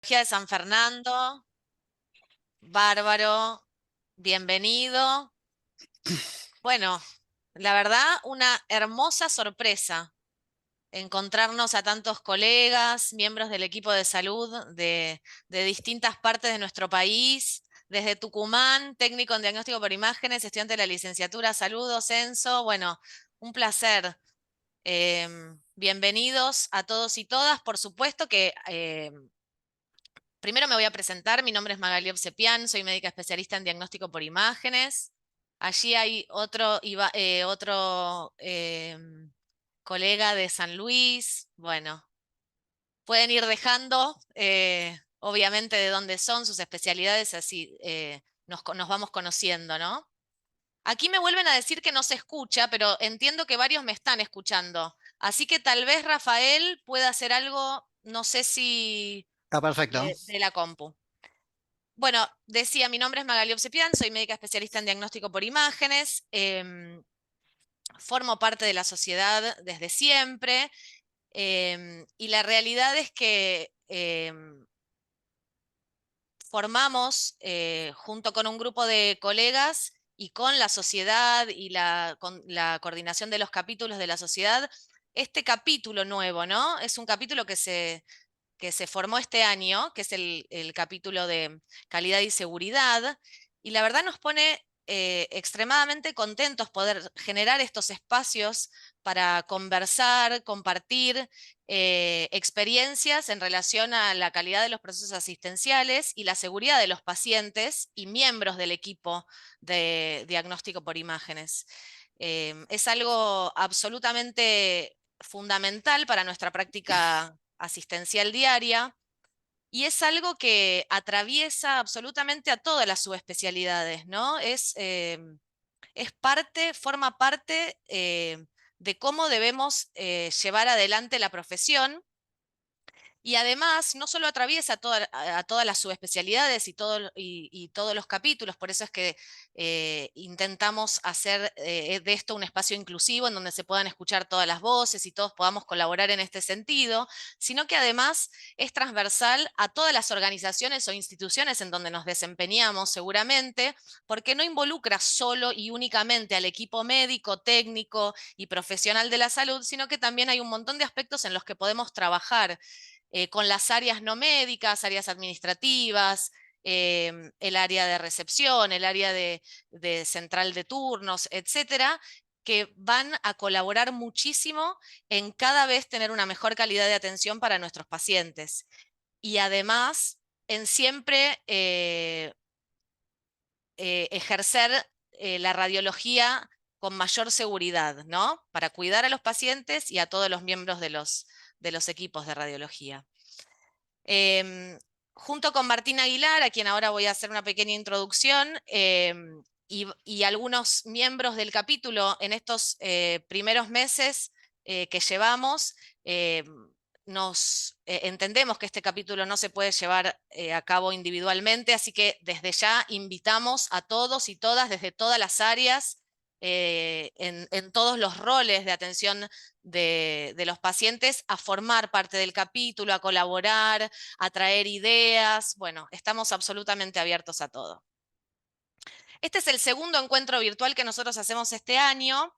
De San Fernando, bárbaro, bienvenido. Bueno, la verdad, una hermosa sorpresa encontrarnos a tantos colegas, miembros del equipo de salud de distintas partes de nuestro país, desde Tucumán, técnico en diagnóstico por imágenes, estudiante de la licenciatura, saludos, Censo. Bueno, un placer. Bienvenidos a todos y todas. Por supuesto que primero me voy a presentar, mi nombre es Magali Obsepian, soy médica especialista en diagnóstico por imágenes. Allí hay otro colega de San Luis. Bueno, pueden ir dejando, obviamente, de dónde son sus especialidades, así nos vamos conociendo, ¿no? Aquí me vuelven a decir que no se escucha, pero entiendo que varios me están escuchando. Así que tal vez Rafael pueda hacer algo, no sé si Ah, perfecto. de la compu. Bueno, decía, mi nombre es Magali Obsepian, soy médica especialista en diagnóstico por imágenes, formo parte de la sociedad desde siempre, y la realidad es que formamos, junto con un grupo de colegas y con la sociedad y con la coordinación de los capítulos de la sociedad, este capítulo nuevo, ¿no? Es un capítulo que se formó este año, que es el capítulo de calidad y seguridad, y la verdad nos pone extremadamente contentos poder generar estos espacios para conversar, compartir experiencias en relación a la calidad de los procesos asistenciales y la seguridad de los pacientes y miembros del equipo de diagnóstico por imágenes. Es algo absolutamente fundamental para nuestra práctica asistencial diaria, y es algo que atraviesa absolutamente a todas las subespecialidades, ¿no? Es parte, forma parte de cómo debemos llevar adelante la profesión. Y además, no solo atraviesa a todas las subespecialidades y todos los capítulos, por eso es que intentamos hacer de esto un espacio inclusivo en donde se puedan escuchar todas las voces y todos podamos colaborar en este sentido, sino que además es transversal a todas las organizaciones o instituciones en donde nos desempeñamos seguramente, porque no involucra solo y únicamente al equipo médico, técnico y profesional de la salud, sino que también hay un montón de aspectos en los que podemos trabajar con las áreas no médicas, áreas administrativas, el área de recepción, el área de central de turnos, etcétera, que van a colaborar muchísimo en cada vez tener una mejor calidad de atención para nuestros pacientes. Y además, en siempre ejercer la radiología con mayor seguridad, ¿no? Para cuidar a los pacientes y a todos los miembros de los equipos de radiología. Em, Junto con Martín Aguilar, a quien ahora voy a hacer una pequeña introducción, y algunos miembros del capítulo en estos primeros meses que llevamos, nos entendemos que este capítulo no se puede llevar a cabo individualmente, así que desde ya invitamos a todos y todas desde todas las áreas, en todos los roles de atención de los pacientes, a formar parte del capítulo, a colaborar, a traer ideas. Bueno, estamos absolutamente abiertos a todo. Este es el segundo encuentro virtual que nosotros hacemos este año.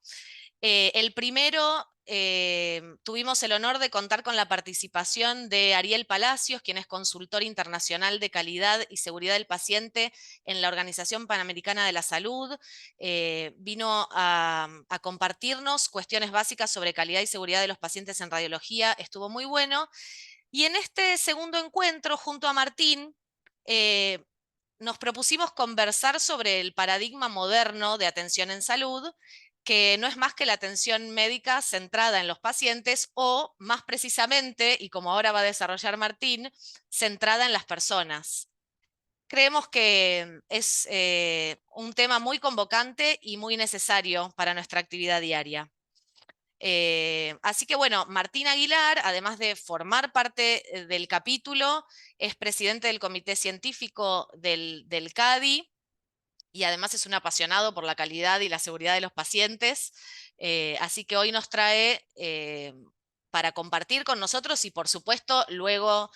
El primero, tuvimos el honor de contar con la participación de Ariel Palacios, quien es consultor internacional de calidad y seguridad del paciente en la Organización Panamericana de la Salud. Vino a compartirnos cuestiones básicas sobre calidad y seguridad de los pacientes en radiología. Estuvo muy bueno. Y en este segundo encuentro, junto a Martín, eh, nos propusimos conversar sobre el paradigma moderno de atención en salud, que no es más que la atención médica centrada en los pacientes o, más precisamente, y como ahora va a desarrollar Martín, centrada en las personas. Creemos que es un tema muy convocante y muy necesario para nuestra actividad diaria. Así que bueno, Martín Aguilar, además de formar parte del capítulo, es presidente del comité científico del CADI, y además es un apasionado por la calidad y la seguridad de los pacientes. Así que hoy nos trae para compartir con nosotros y por supuesto luego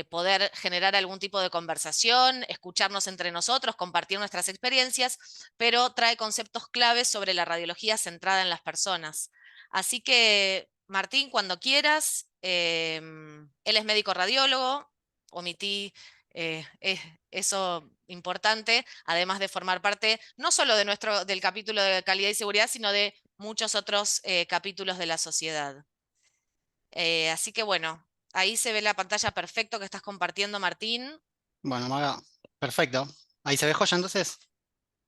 poder generar algún tipo de conversación, escucharnos entre nosotros, compartir nuestras experiencias, pero trae conceptos claves sobre la radiología centrada en las personas. Así que, Martín, cuando quieras, él es médico radiólogo, omití eso importante, además de formar parte no solo de del capítulo de calidad y seguridad, sino de muchos otros capítulos de la sociedad. Así que bueno, ahí se ve la pantalla perfecto que estás compartiendo, Martín. Bueno, Maga, perfecto. Ahí se ve joya entonces. Se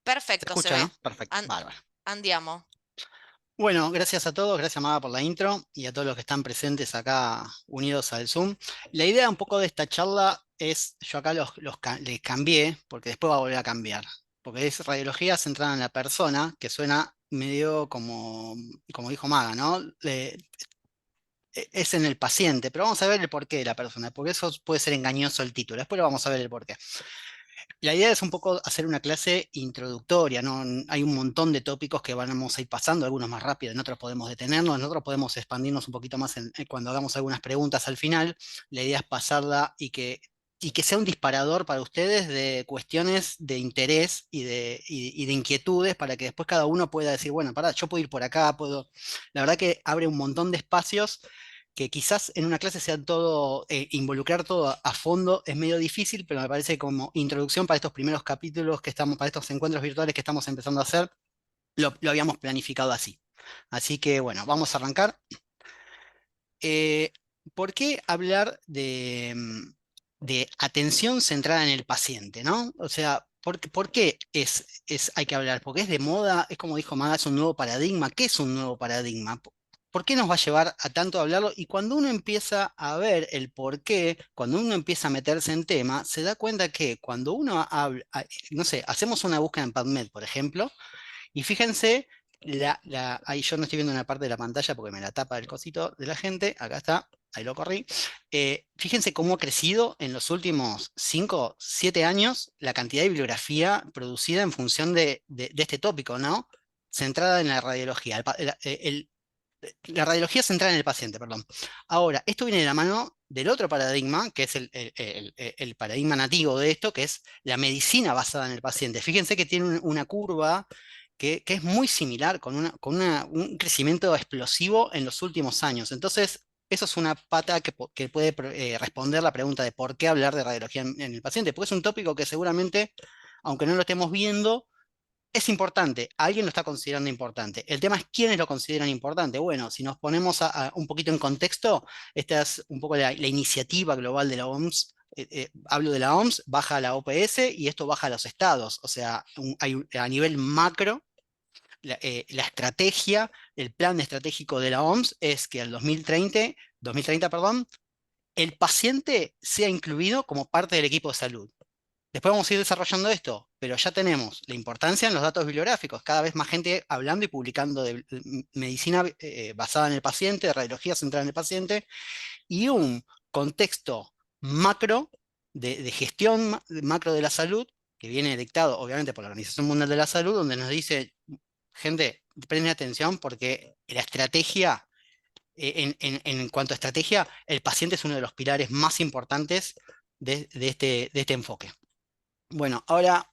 Perfecto se escucha, ¿no? ve. Perfecto, bárbaro. Andiamo. Bueno, gracias a todos, gracias Maga por la intro y a todos los que están presentes acá unidos al Zoom. La idea un poco de esta charla es, yo acá les cambié, porque después va a volver a cambiar, porque es radiología centrada en la persona, que suena medio como dijo Maga, ¿no? Es en el paciente, pero vamos a ver el porqué de la persona, porque eso puede ser engañoso el título, después lo vamos a ver el porqué. La idea es un poco hacer una clase introductoria, ¿no? Hay un montón de tópicos que vamos a ir pasando, algunos más rápido, en otros podemos detenernos, en otros podemos expandirnos un poquito más cuando hagamos algunas preguntas al final. La idea es pasarla y que sea un disparador para ustedes de cuestiones de interés y de inquietudes para que después cada uno pueda decir, bueno, pará, yo puedo ir por acá, puedo... La verdad que abre un montón de espacios que quizás en una clase sea todo, involucrar todo a fondo es medio difícil, pero me parece que como introducción para estos primeros capítulos que estamos, para estos encuentros virtuales que estamos empezando a hacer, lo habíamos planificado así. Así que bueno, vamos a arrancar. Eh, ¿Por qué hablar de atención centrada en el paciente, ¿no? O sea, ¿por qué hay que hablar? Porque es de moda, es como dijo Maga, es un nuevo paradigma. ¿Qué es un nuevo paradigma? ¿Por qué nos va a llevar a tanto hablarlo? Y cuando uno empieza a ver el por qué, cuando uno empieza a meterse en tema, se da cuenta que cuando uno habla, no sé, hacemos una búsqueda en PubMed, por ejemplo, y fíjense, ahí yo no estoy viendo una parte de la pantalla porque me la tapa el cosito de la gente. Acá está, ahí lo corrí. Fíjense cómo ha crecido en los últimos 5, 7 años la cantidad de bibliografía producida en función de este tópico, ¿no? Centrada en la radiología. La radiología centrada en el paciente, perdón. Ahora, esto viene de la mano del otro paradigma, que es el paradigma nativo de esto, que es la medicina basada en el paciente. Fíjense que tiene una curva que es muy similar, un crecimiento explosivo en los últimos años. Entonces, eso es una pata que puede responder la pregunta de por qué hablar de radiología en el paciente, porque es un tópico que seguramente, aunque no lo estemos viendo, es importante, alguien lo está considerando importante. El tema es quiénes lo consideran importante. Bueno, si nos ponemos un poquito en contexto, esta es un poco la iniciativa global de la OMS. Hablo de la OMS, baja a la OPS y esto baja a los estados. O sea, a nivel macro, la estrategia, el plan estratégico de la OMS es que al 2030, perdón, el paciente sea incluido como parte del equipo de salud. Después vamos a ir desarrollando esto, pero ya tenemos la importancia en los datos bibliográficos, cada vez más gente hablando y publicando de medicina basada en el paciente, de radiología centrada en el paciente, y un contexto macro de gestión macro de la salud, que viene dictado obviamente por la Organización Mundial de la Salud, donde nos dice, gente, presten atención porque la estrategia, en cuanto a estrategia, el paciente es uno de los pilares más importantes de este enfoque. Bueno, ahora,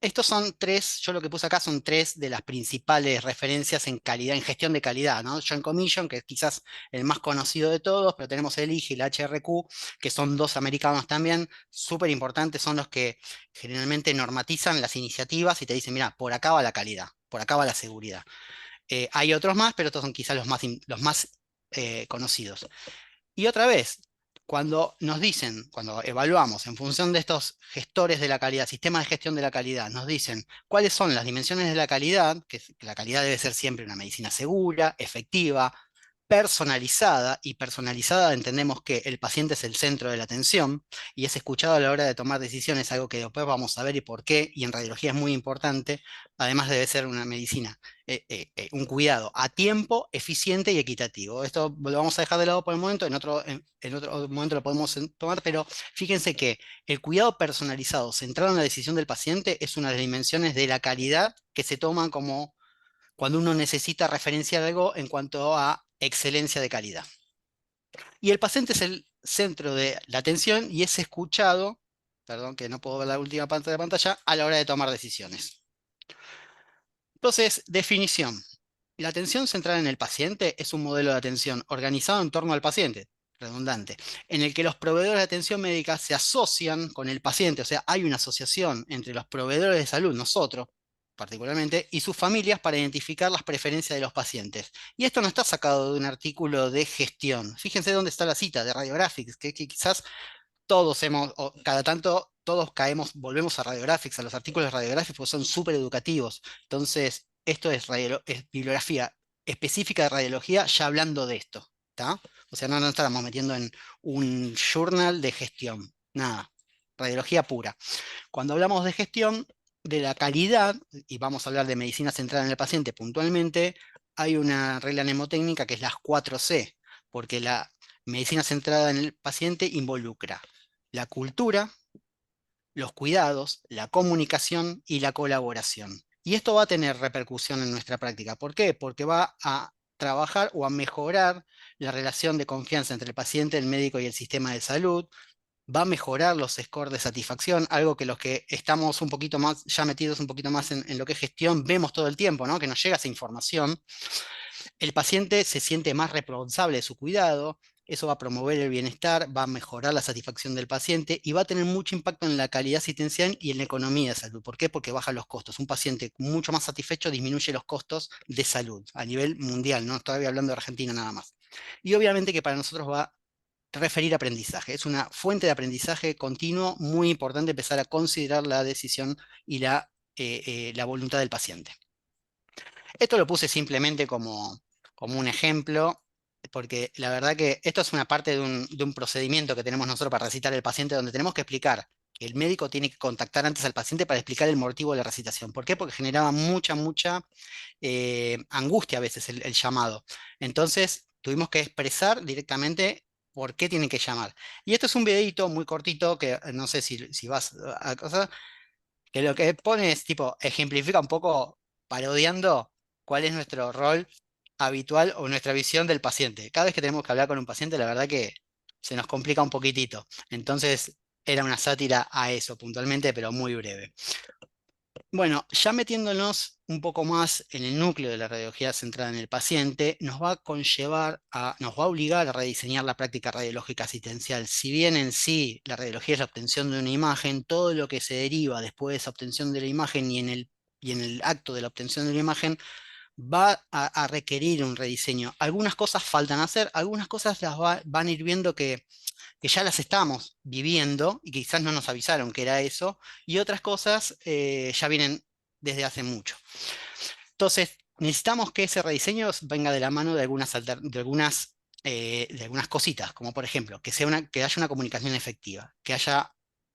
estos son tres, yo lo que puse acá son tres de las principales referencias en calidad, en gestión de calidad, ¿no? John Commission, que es quizás el más conocido de todos, pero tenemos el IGE y el HRQ, que son dos americanos también, súper importantes, son los que generalmente normatizan las iniciativas y te dicen, mira, por acá va la calidad, por acá va la seguridad. Hay otros más, pero estos son quizás los más conocidos. Y otra vez, cuando nos dicen, cuando evaluamos en función de estos gestores de la calidad, sistemas de gestión de la calidad, nos dicen cuáles son las dimensiones de la calidad, que la calidad debe ser siempre una medicina segura, efectiva, personalizada, y personalizada entendemos que el paciente es el centro de la atención y es escuchado a la hora de tomar decisiones, algo que después vamos a ver y por qué, y en radiología es muy importante, además debe ser una medicina, un cuidado a tiempo, eficiente y equitativo. Esto lo vamos a dejar de lado por el momento, en otro momento lo podemos tomar, pero fíjense que el cuidado personalizado, centrado en la decisión del paciente, es una de las dimensiones de la calidad que se toma como cuando uno necesita referenciar algo en cuanto a excelencia de calidad. Y el paciente es centro de la atención y es escuchado, perdón que no puedo ver la última parte de la pantalla, a la hora de tomar decisiones. Entonces, definición. La atención centrada en el paciente es un modelo de atención organizado en torno al paciente, redundante, en el que los proveedores de atención médica se asocian con el paciente, o sea, hay una asociación entre los proveedores de salud, nosotros particularmente, y sus familias para identificar las preferencias de los pacientes. Y esto no está sacado de un artículo de gestión. Fíjense dónde está la cita de Radiographics, que quizás todos hemos, o cada tanto, todos caemos, volvemos a Radiographics, a los artículos de Radiographics, porque son súper educativos. Entonces, esto es bibliografía específica de radiología, ya hablando de esto, ¿está? O sea, no nos estamos metiendo en un journal de gestión, nada, radiología pura. Cuando hablamos de gestión, de la calidad, y vamos a hablar de medicina centrada en el paciente puntualmente, hay una regla mnemotécnica que es las 4C, porque la medicina centrada en el paciente involucra la cultura, los cuidados, la comunicación y la colaboración. Y esto va a tener repercusión en nuestra práctica. ¿Por qué? Porque va a trabajar o a mejorar la relación de confianza entre el paciente, el médico y el sistema de salud. Va a mejorar los scores de satisfacción, algo que los que estamos un poquito más, ya metidos un poquito más en lo que es gestión, vemos todo el tiempo, ¿no? Que nos llega esa información. El paciente se siente más responsable de su cuidado, eso va a promover el bienestar, va a mejorar la satisfacción del paciente y va a tener mucho impacto en la calidad asistencial y en la economía de salud. ¿Por qué? Porque baja los costos. Un paciente mucho más satisfecho disminuye los costos de salud a nivel mundial, no estoy hablando de Argentina nada más. Y obviamente que para nosotros va a referir aprendizaje. Es una fuente de aprendizaje continuo muy importante empezar a considerar la decisión y la voluntad del paciente. Esto lo puse simplemente como un ejemplo, porque la verdad que esto es una parte de un procedimiento que tenemos nosotros para recitar al paciente, donde tenemos que explicar que el médico tiene que contactar antes al paciente para explicar el motivo de la recitación. ¿Por qué? Porque generaba mucha angustia a veces el llamado. Entonces tuvimos que expresar directamente por qué tienen que llamar. Y esto es un videito muy cortito que no sé si vas a cosa, que lo que pone es tipo, ejemplifica un poco parodiando cuál es nuestro rol habitual o nuestra visión del paciente. Cada vez que tenemos que hablar con un paciente, la verdad que se nos complica un poquitito. Entonces, era una sátira a eso puntualmente, pero muy breve. Bueno, ya metiéndonos un poco más en el núcleo de la radiología centrada en el paciente, nos va a obligar a rediseñar la práctica radiológica asistencial. Si bien en sí la radiología es la obtención de una imagen, todo lo que se deriva después de esa obtención de la imagen y en el acto de la obtención de la imagen va a requerir un rediseño. Algunas cosas faltan hacer, algunas cosas van a ir viendo que ya las estamos viviendo y quizás no nos avisaron que era eso, y otras cosas ya vienen desde hace mucho. Entonces, necesitamos que ese rediseño venga de la mano de algunas cositas, como por ejemplo, que haya una comunicación efectiva, que haya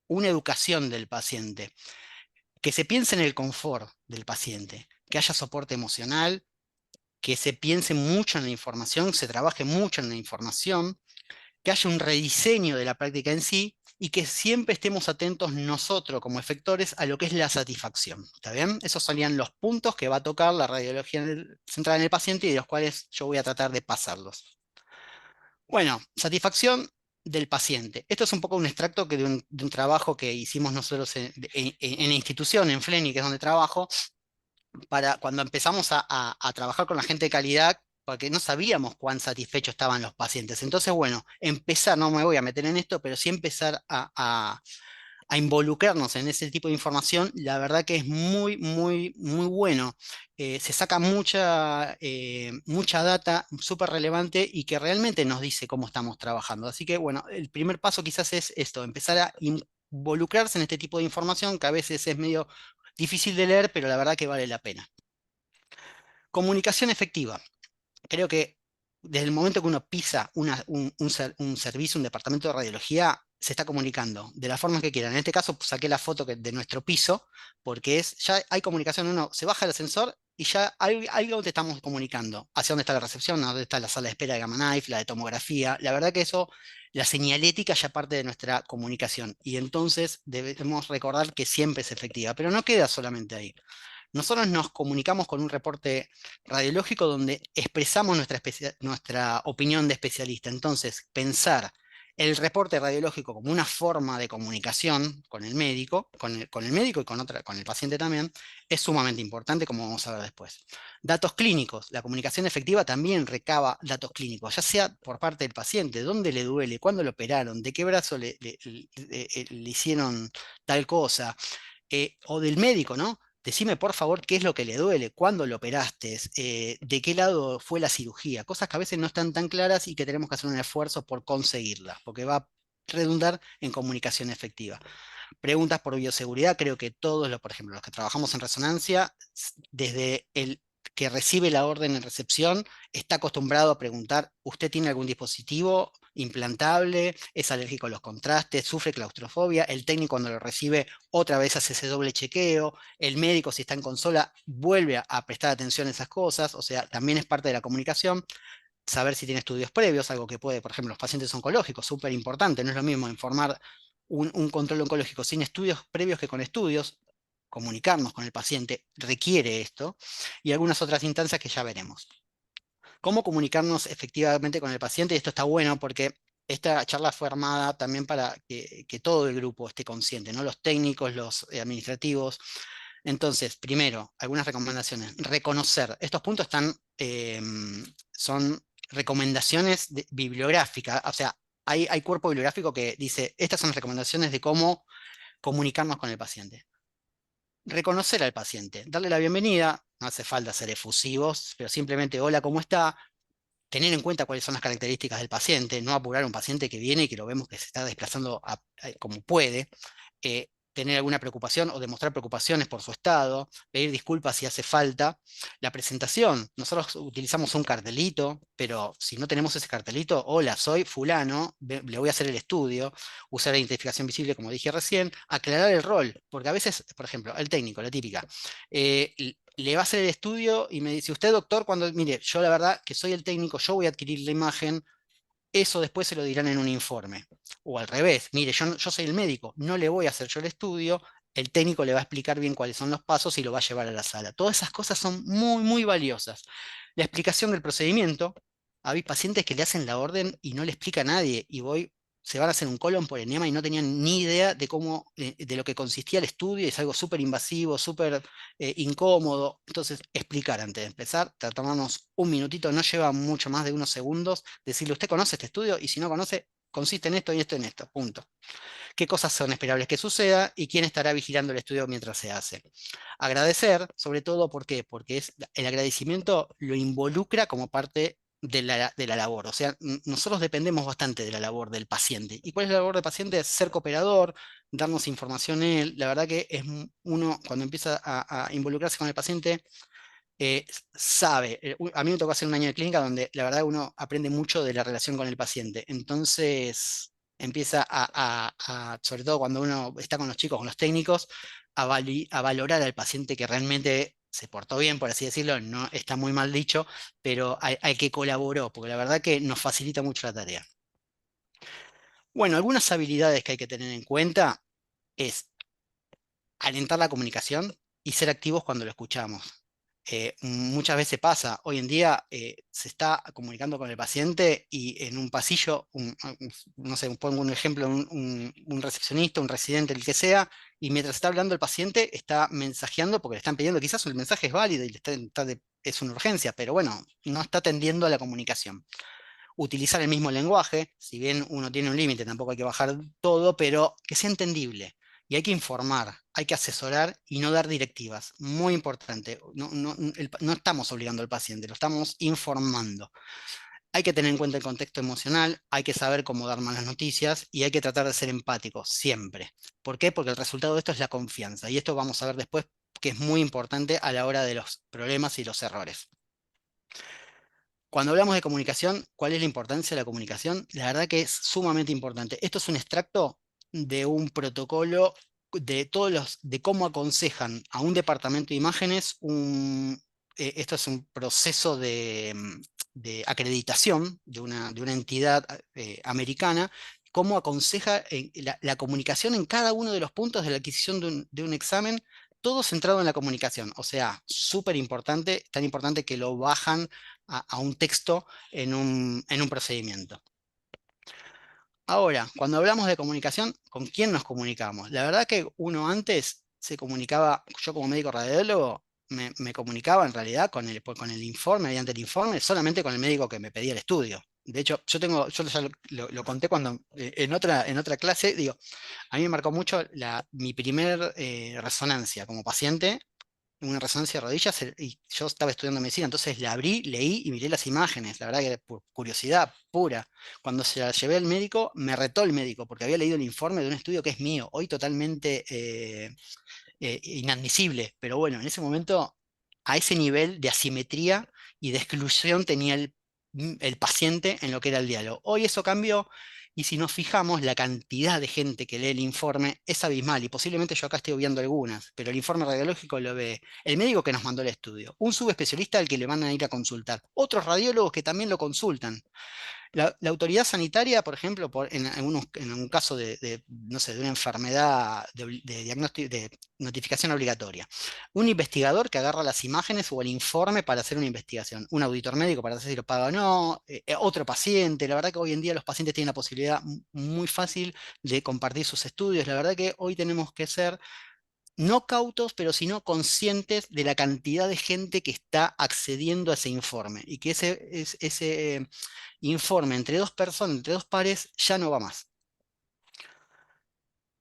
una educación del paciente, que se piense en el confort del paciente, que haya soporte emocional, que se piense mucho en la información, se trabaje mucho en la información, que haya un rediseño de la práctica en sí y que siempre estemos atentos nosotros como efectores a lo que es la satisfacción. ¿Está bien? Esos serían los puntos que va a tocar la radiología centrada en el paciente y de los cuales yo voy a tratar de pasarlos. Bueno, satisfacción del paciente. Esto es un poco un extracto de un trabajo que hicimos nosotros en la institución, en FLENI, que es donde trabajo, para cuando empezamos a trabajar con la gente de calidad, porque no sabíamos cuán satisfechos estaban los pacientes. Entonces, bueno, empezar, no me voy a meter en esto, pero sí empezar a involucrarnos en ese tipo de información, la verdad que es muy bueno. Se saca mucha data súper relevante y que realmente nos dice cómo estamos trabajando. Así que, bueno, el primer paso quizás es esto, empezar a involucrarse en este tipo de información que a veces es medio difícil de leer, pero la verdad que vale la pena. Comunicación efectiva. Creo que desde el momento que uno pisa un servicio, un departamento de radiología, se está comunicando de la forma que quieran. En este caso, pues, saqué la foto de nuestro piso, porque ya hay comunicación. Uno se baja del ascensor y ya hay algo te estamos comunicando. Hacia dónde está la recepción, dónde está la sala de espera de Gamma Knife, la de tomografía. La verdad que eso, la señalética ya parte de nuestra comunicación. Y entonces debemos recordar que siempre es efectiva, pero no queda solamente ahí. Nosotros nos comunicamos con un reporte radiológico donde expresamos nuestra opinión de especialista. Entonces, pensar El reporte radiológico como una forma de comunicación con el médico, con el médico y con el paciente también, es sumamente importante, como vamos a ver después. Datos clínicos. La comunicación efectiva también recaba datos clínicos, ya sea por parte del paciente, dónde le duele, cuándo lo operaron, de qué brazo le hicieron tal cosa, o del médico, ¿no? Decime por favor qué es lo que le duele, cuándo lo operaste, de qué lado fue la cirugía, cosas que a veces no están tan claras y que tenemos que hacer un esfuerzo por conseguirlas, porque va a redundar en comunicación efectiva. Preguntas por bioseguridad, creo que todos, por ejemplo, los que trabajamos en resonancia, desde el que recibe la orden en recepción, está acostumbrado a preguntar, ¿usted tiene algún dispositivo implantable? ¿Es alérgico a los contrastes? ¿Sufre claustrofobia? El técnico cuando lo recibe otra vez hace ese doble chequeo. El médico si está en consola vuelve a prestar atención a esas cosas. O sea, también es parte de la comunicación saber si tiene estudios previos, algo que puede, por ejemplo, los pacientes oncológicos, súper importante, no es lo mismo informar un control oncológico sin estudios previos que con estudios, comunicarnos con el paciente requiere esto, y algunas otras instancias que ya veremos. ¿Cómo comunicarnos efectivamente con el paciente? Y esto está bueno porque esta charla fue armada también para que todo el grupo esté consciente, ¿no? Los técnicos, los administrativos. Entonces, primero, algunas recomendaciones. Reconocer. Estos puntos son recomendaciones bibliográficas. O sea, hay cuerpo bibliográfico que dice, estas son las recomendaciones de cómo comunicarnos con el paciente. Reconocer al paciente, darle la bienvenida, no hace falta ser efusivos, pero simplemente, hola, ¿cómo está? Tener en cuenta cuáles son las características del paciente, no apurar a un paciente que viene y que lo vemos que se está desplazando como puede, tener alguna preocupación o demostrar preocupaciones por su estado, pedir disculpas si hace falta. La presentación, nosotros utilizamos un cartelito, pero si no tenemos ese cartelito, hola, soy fulano, le voy a hacer el estudio, usar la identificación visible como dije recién, aclarar el rol, porque a veces, por ejemplo, el técnico, la típica, le va a hacer el estudio y me dice, usted doctor, cuando, mire, yo la verdad que soy el técnico, yo voy a adquirir la imagen, eso después se lo dirán en un informe. O al revés, mire, yo soy el médico, no le voy a hacer yo el estudio, el técnico le va a explicar bien cuáles son los pasos y lo va a llevar a la sala. Todas esas cosas son muy, muy valiosas. La explicación del procedimiento, hay pacientes que le hacen la orden y no le explica a nadie y se van a hacer un colon por enema y no tenían ni idea de cómo, de lo que consistía el estudio, y es algo súper invasivo, súper incómodo. Entonces, explicar antes de empezar, tomarnos un minutito, no lleva mucho más de unos segundos, decirle, ¿usted conoce este estudio? Y si no conoce, consiste en esto y esto en esto, punto. ¿Qué cosas son esperables que suceda y quién estará vigilando el estudio mientras se hace? Agradecer, sobre todo, ¿por qué? Porque el agradecimiento lo involucra como parte de la labor. O sea, nosotros dependemos bastante de la labor del paciente. ¿Y cuál es la labor del paciente? Es ser cooperador, darnos información él. La verdad que uno, cuando empieza a involucrarse con el paciente, sabe. A mí me tocó hacer un año de clínica donde la verdad uno aprende mucho de la relación con el paciente. Entonces empieza sobre todo cuando uno está con los chicos, con los técnicos, a valorar al paciente que realmente se portó bien, por así decirlo, no está muy mal dicho, pero al que colaboró, porque la verdad que nos facilita mucho la tarea. Bueno, algunas habilidades que hay que tener en cuenta es alentar la comunicación y ser activos cuando lo escuchamos. Muchas veces pasa, hoy en día se está comunicando con el paciente y en un pasillo, no sé, pongo un ejemplo, un recepcionista, un residente, el que sea, y mientras está hablando el paciente está mensajeando porque le están pidiendo, quizás el mensaje es válido y es una urgencia, pero bueno, no está atendiendo a la comunicación. Utilizar el mismo lenguaje, si bien uno tiene un límite, tampoco hay que bajar todo, pero que sea entendible. Y hay que informar, hay que asesorar y no dar directivas. Muy importante. No, no, no estamos obligando al paciente, lo estamos informando. Hay que tener en cuenta el contexto emocional, hay que saber cómo dar malas noticias y hay que tratar de ser empáticos siempre. ¿Por qué? Porque el resultado de esto es la confianza. Y esto vamos a ver después que es muy importante a la hora de los problemas y los errores. Cuando hablamos de comunicación, ¿cuál es la importancia de la comunicación? La verdad que es sumamente importante. Esto es un extracto de un protocolo de cómo aconsejan a un departamento de imágenes. Esto es un proceso de acreditación de una entidad americana, cómo aconseja la comunicación en cada uno de los puntos de la adquisición de un examen, todo centrado en la comunicación. O sea, súper importante, tan importante que lo bajan a un texto en un procedimiento. Ahora, cuando hablamos de comunicación, ¿con quién nos comunicamos? La verdad que uno antes se comunicaba, yo como médico radiólogo, me comunicaba en realidad con el informe, mediante el informe, solamente con el médico que me pedía el estudio. De hecho, yo ya lo conté cuando en otra clase, digo, a mí me marcó mucho mi primer resonancia como paciente, una resonancia de rodillas, y yo estaba estudiando medicina, entonces la abrí, leí y miré las imágenes, la verdad que por curiosidad pura. Cuando se la llevé al médico, me retó el médico, porque había leído el informe de un estudio que es mío, hoy totalmente inadmisible, pero bueno, en ese momento, a ese nivel de asimetría y de exclusión tenía el paciente en lo que era el diálogo. Hoy eso cambió. Y si nos fijamos, la cantidad de gente que lee el informe es abismal y posiblemente yo acá estoy obviando algunas, pero el informe radiológico lo ve el médico que nos mandó el estudio, un subespecialista al que le van a ir a consultar, otros radiólogos que también lo consultan. La autoridad sanitaria, por ejemplo, en un caso no sé, de una enfermedad de diagnóstico, de notificación obligatoria, un investigador que agarra las imágenes o el informe para hacer una investigación, un auditor médico para saber si lo paga o no, otro paciente. La verdad que hoy en día los pacientes tienen la posibilidad muy fácil de compartir sus estudios. La verdad que hoy tenemos que ser no cautos, pero sino conscientes de la cantidad de gente que está accediendo a ese informe y que ese informe entre dos personas, entre dos pares, ya no va más.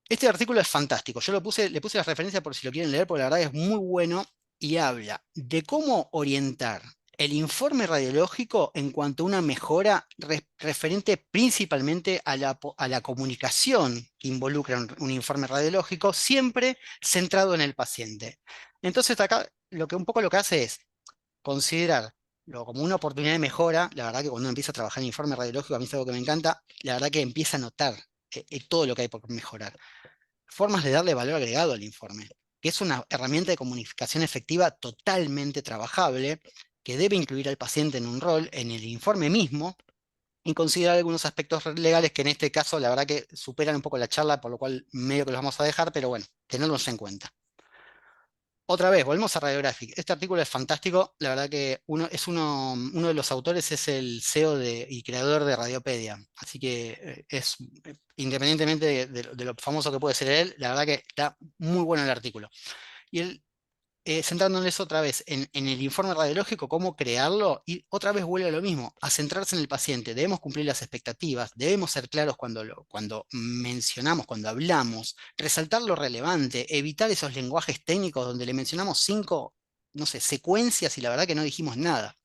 Este artículo es fantástico. Yo le puse la referencia por si lo quieren leer, porque la verdad es muy bueno y habla de cómo orientar el informe radiológico en cuanto a una mejora referente principalmente a la comunicación que involucra un informe radiológico, siempre centrado en el paciente. Entonces, acá un poco lo que hace es considerarlo como una oportunidad de mejora. La verdad que cuando uno empieza a trabajar en informe radiológico, a mí es algo que me encanta, la verdad que empieza a notar todo lo que hay por mejorar. Formas de darle valor agregado al informe, que es una herramienta de comunicación efectiva totalmente trabajable, que debe incluir al paciente en un rol en el informe mismo y considerar algunos aspectos legales que en este caso la verdad que superan un poco la charla, por lo cual medio que los vamos a dejar, pero bueno, tenerlos en cuenta. Otra vez, volvemos a Radiographic. Este artículo es fantástico. La verdad que uno de los autores es el CEO y creador de Radiopedia. Así que independientemente de lo famoso que puede ser él, la verdad que está muy bueno el artículo. Y él centrándonos otra vez en el informe radiológico, cómo crearlo, y otra vez vuelve a lo mismo, a centrarse en el paciente. Debemos cumplir las expectativas, debemos ser claros cuando mencionamos, cuando hablamos, resaltar lo relevante, evitar esos lenguajes técnicos donde le mencionamos cinco, no sé, secuencias y la verdad que no dijimos nada.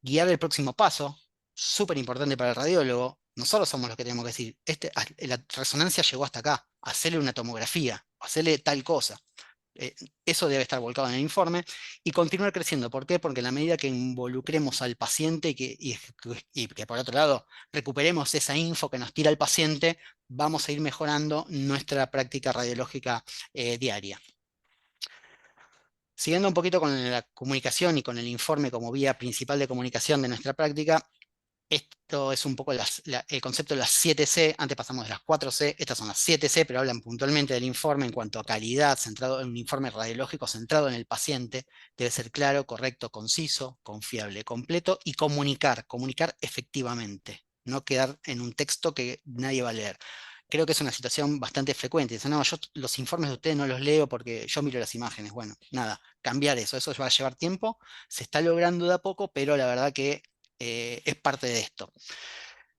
Guiar el próximo paso, súper importante para el radiólogo. Nosotros somos los que tenemos que decir, la resonancia llegó hasta acá, hacerle una tomografía, hacerle tal cosa. Eh, Eso debe estar volcado en el informe y continuar creciendo. ¿Por qué? Porque en la medida que involucremos al paciente y que por otro lado recuperemos esa info que nos tira el paciente, vamos a ir mejorando nuestra práctica radiológica diaria. Siguiendo un poquito con la comunicación y con el informe como vía principal de comunicación de nuestra práctica, esto es un poco el concepto de las 7C. Antes pasamos de las 4C, estas son las 7C, pero hablan puntualmente del informe en cuanto a calidad, centrado en un informe radiológico centrado en el paciente. Debe ser claro, correcto, conciso, confiable, completo y comunicar efectivamente, no quedar en un texto que nadie va a leer. Creo que es una situación bastante frecuente. Dicen, no, yo los informes de ustedes no los leo porque yo miro las imágenes. Bueno, nada, cambiar eso va a llevar tiempo, se está logrando de a poco, pero la verdad que es parte de esto.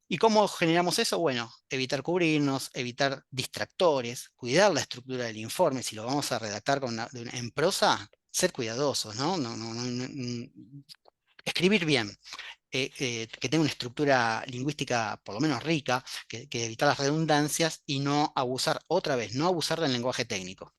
¿Y cómo generamos eso? Bueno, evitar cubrirnos, evitar distractores, cuidar la estructura del informe. Si lo vamos a redactar en prosa, ser cuidadosos, ¿no? Escribir bien, que tenga una estructura lingüística por lo menos rica, que evitar las redundancias y no abusar, otra vez, no abusar del lenguaje técnico.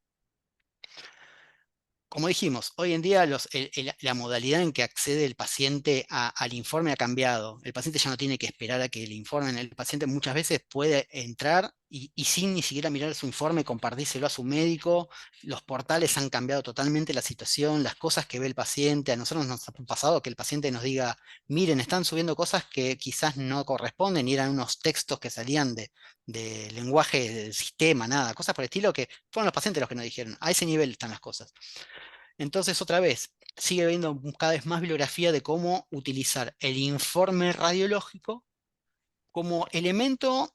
Como dijimos, hoy en día la modalidad en que accede el paciente al informe ha cambiado. El paciente ya no tiene que esperar a que le informen. El paciente muchas veces puede entrar y sin ni siquiera mirar su informe, compartírselo a su médico. Los portales han cambiado totalmente la situación, las cosas que ve el paciente. A nosotros nos ha pasado que el paciente nos diga, miren, están subiendo cosas que quizás no corresponden y eran unos textos que salían de lenguaje del sistema, nada, cosas por el estilo que fueron los pacientes los que nos dijeron. A ese nivel están las cosas. Entonces, otra vez, sigue habiendo cada vez más bibliografía de cómo utilizar el informe radiológico como elemento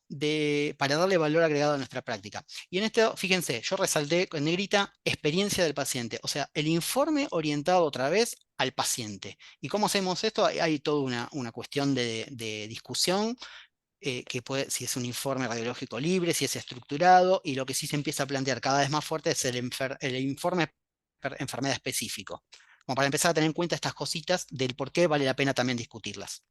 para darle valor agregado a nuestra práctica. Y en esto, fíjense, yo resalté con negrita experiencia del paciente, o sea, el informe orientado otra vez al paciente. ¿Y cómo hacemos esto? Hay toda una cuestión de discusión, que puede, si es un informe radiológico libre, si es estructurado, y lo que sí se empieza a plantear cada vez más fuerte es el informe enfermedad específico, como para empezar a tener en cuenta estas cositas del por qué vale la pena también discutirlas.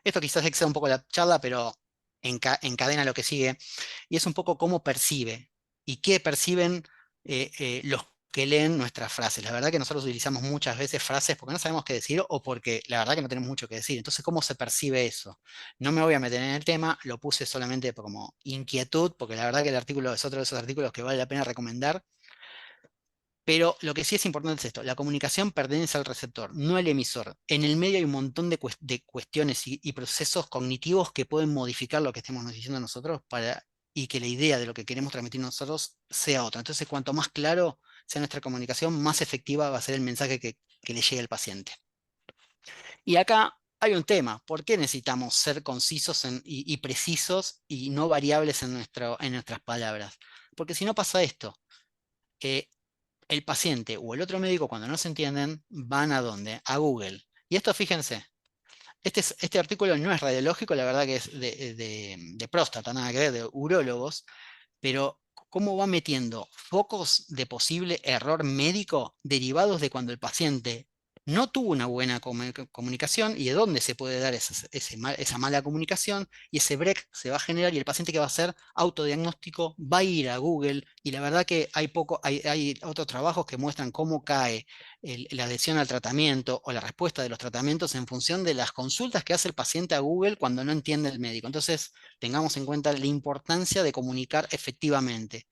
Esto quizás exceda un poco la charla, pero encadena lo que sigue, y es un poco cómo percibe y qué perciben los que leen nuestras frases. La verdad que nosotros utilizamos muchas veces frases porque no sabemos qué decir o porque la verdad que no tenemos mucho que decir. Entonces, ¿cómo se percibe eso? No me voy a meter en el tema, lo puse solamente como inquietud, porque la verdad que el artículo es otro de esos artículos que vale la pena recomendar. Pero lo que sí es importante es esto, la comunicación pertenece al receptor, no al emisor. En el medio hay un montón de cuestiones y procesos cognitivos que pueden modificar lo que estemos diciendo nosotros y que la idea de lo que queremos transmitir nosotros sea otra. Entonces, cuanto más claro sea nuestra comunicación, más efectiva va a ser el mensaje que le llegue al paciente. Y acá hay un tema, ¿por qué necesitamos ser concisos y precisos y no variables en nuestras palabras? Porque si no pasa esto. El paciente o el otro médico, cuando no se entienden, van ¿a dónde? A Google. Y esto, fíjense, este artículo no es radiológico, la verdad que es de próstata, nada que ver, de urólogos, pero cómo va metiendo focos de posible error médico derivados de cuando el paciente no tuvo una buena comunicación y de dónde se puede dar esa mala comunicación, y ese break se va a generar y el paciente que va a hacer autodiagnóstico va a ir a Google, y la verdad que hay otros trabajos que muestran cómo cae la adhesión al tratamiento o la respuesta de los tratamientos en función de las consultas que hace el paciente a Google cuando no entiende el médico. Entonces, tengamos en cuenta la importancia de comunicar efectivamente.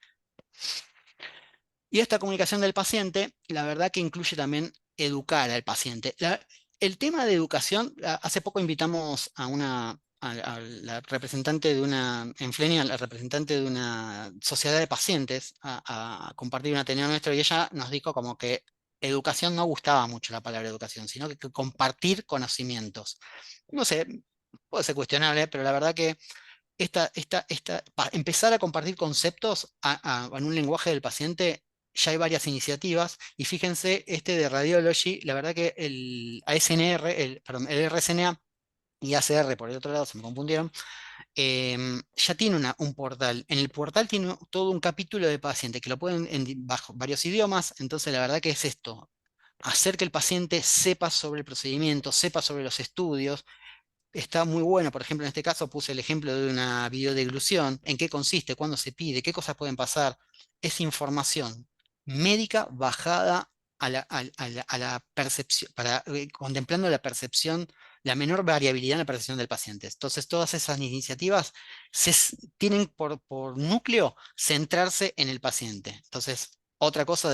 Y esta comunicación del paciente, la verdad que incluye también educar al paciente. El tema de educación, hace poco invitamos a la representante de en Flenia, la representante de una sociedad de pacientes a compartir un ateneo nuestro, y ella nos dijo como que educación no gustaba mucho la palabra educación, sino que compartir conocimientos. No sé, puede ser cuestionable, pero la verdad que empezar a compartir conceptos en un lenguaje del paciente, ya hay varias iniciativas, y fíjense, este de Radiology, la verdad que el ASNR, perdón, el RSNA y ACR por el otro lado, se me confundieron, ya tiene un portal. En el portal tiene todo un capítulo de paciente que lo pueden bajo varios idiomas, entonces la verdad que es esto, hacer que el paciente sepa sobre el procedimiento, sepa sobre los estudios. Está muy bueno. Por ejemplo, en este caso puse el ejemplo de una videodeglución, en qué consiste, cuándo se pide, qué cosas pueden pasar. Es información médica bajada a la percepción, contemplando la percepción, la menor variabilidad en la percepción del paciente. Entonces, todas esas iniciativas tienen por núcleo centrarse en el paciente. Entonces, otra cosa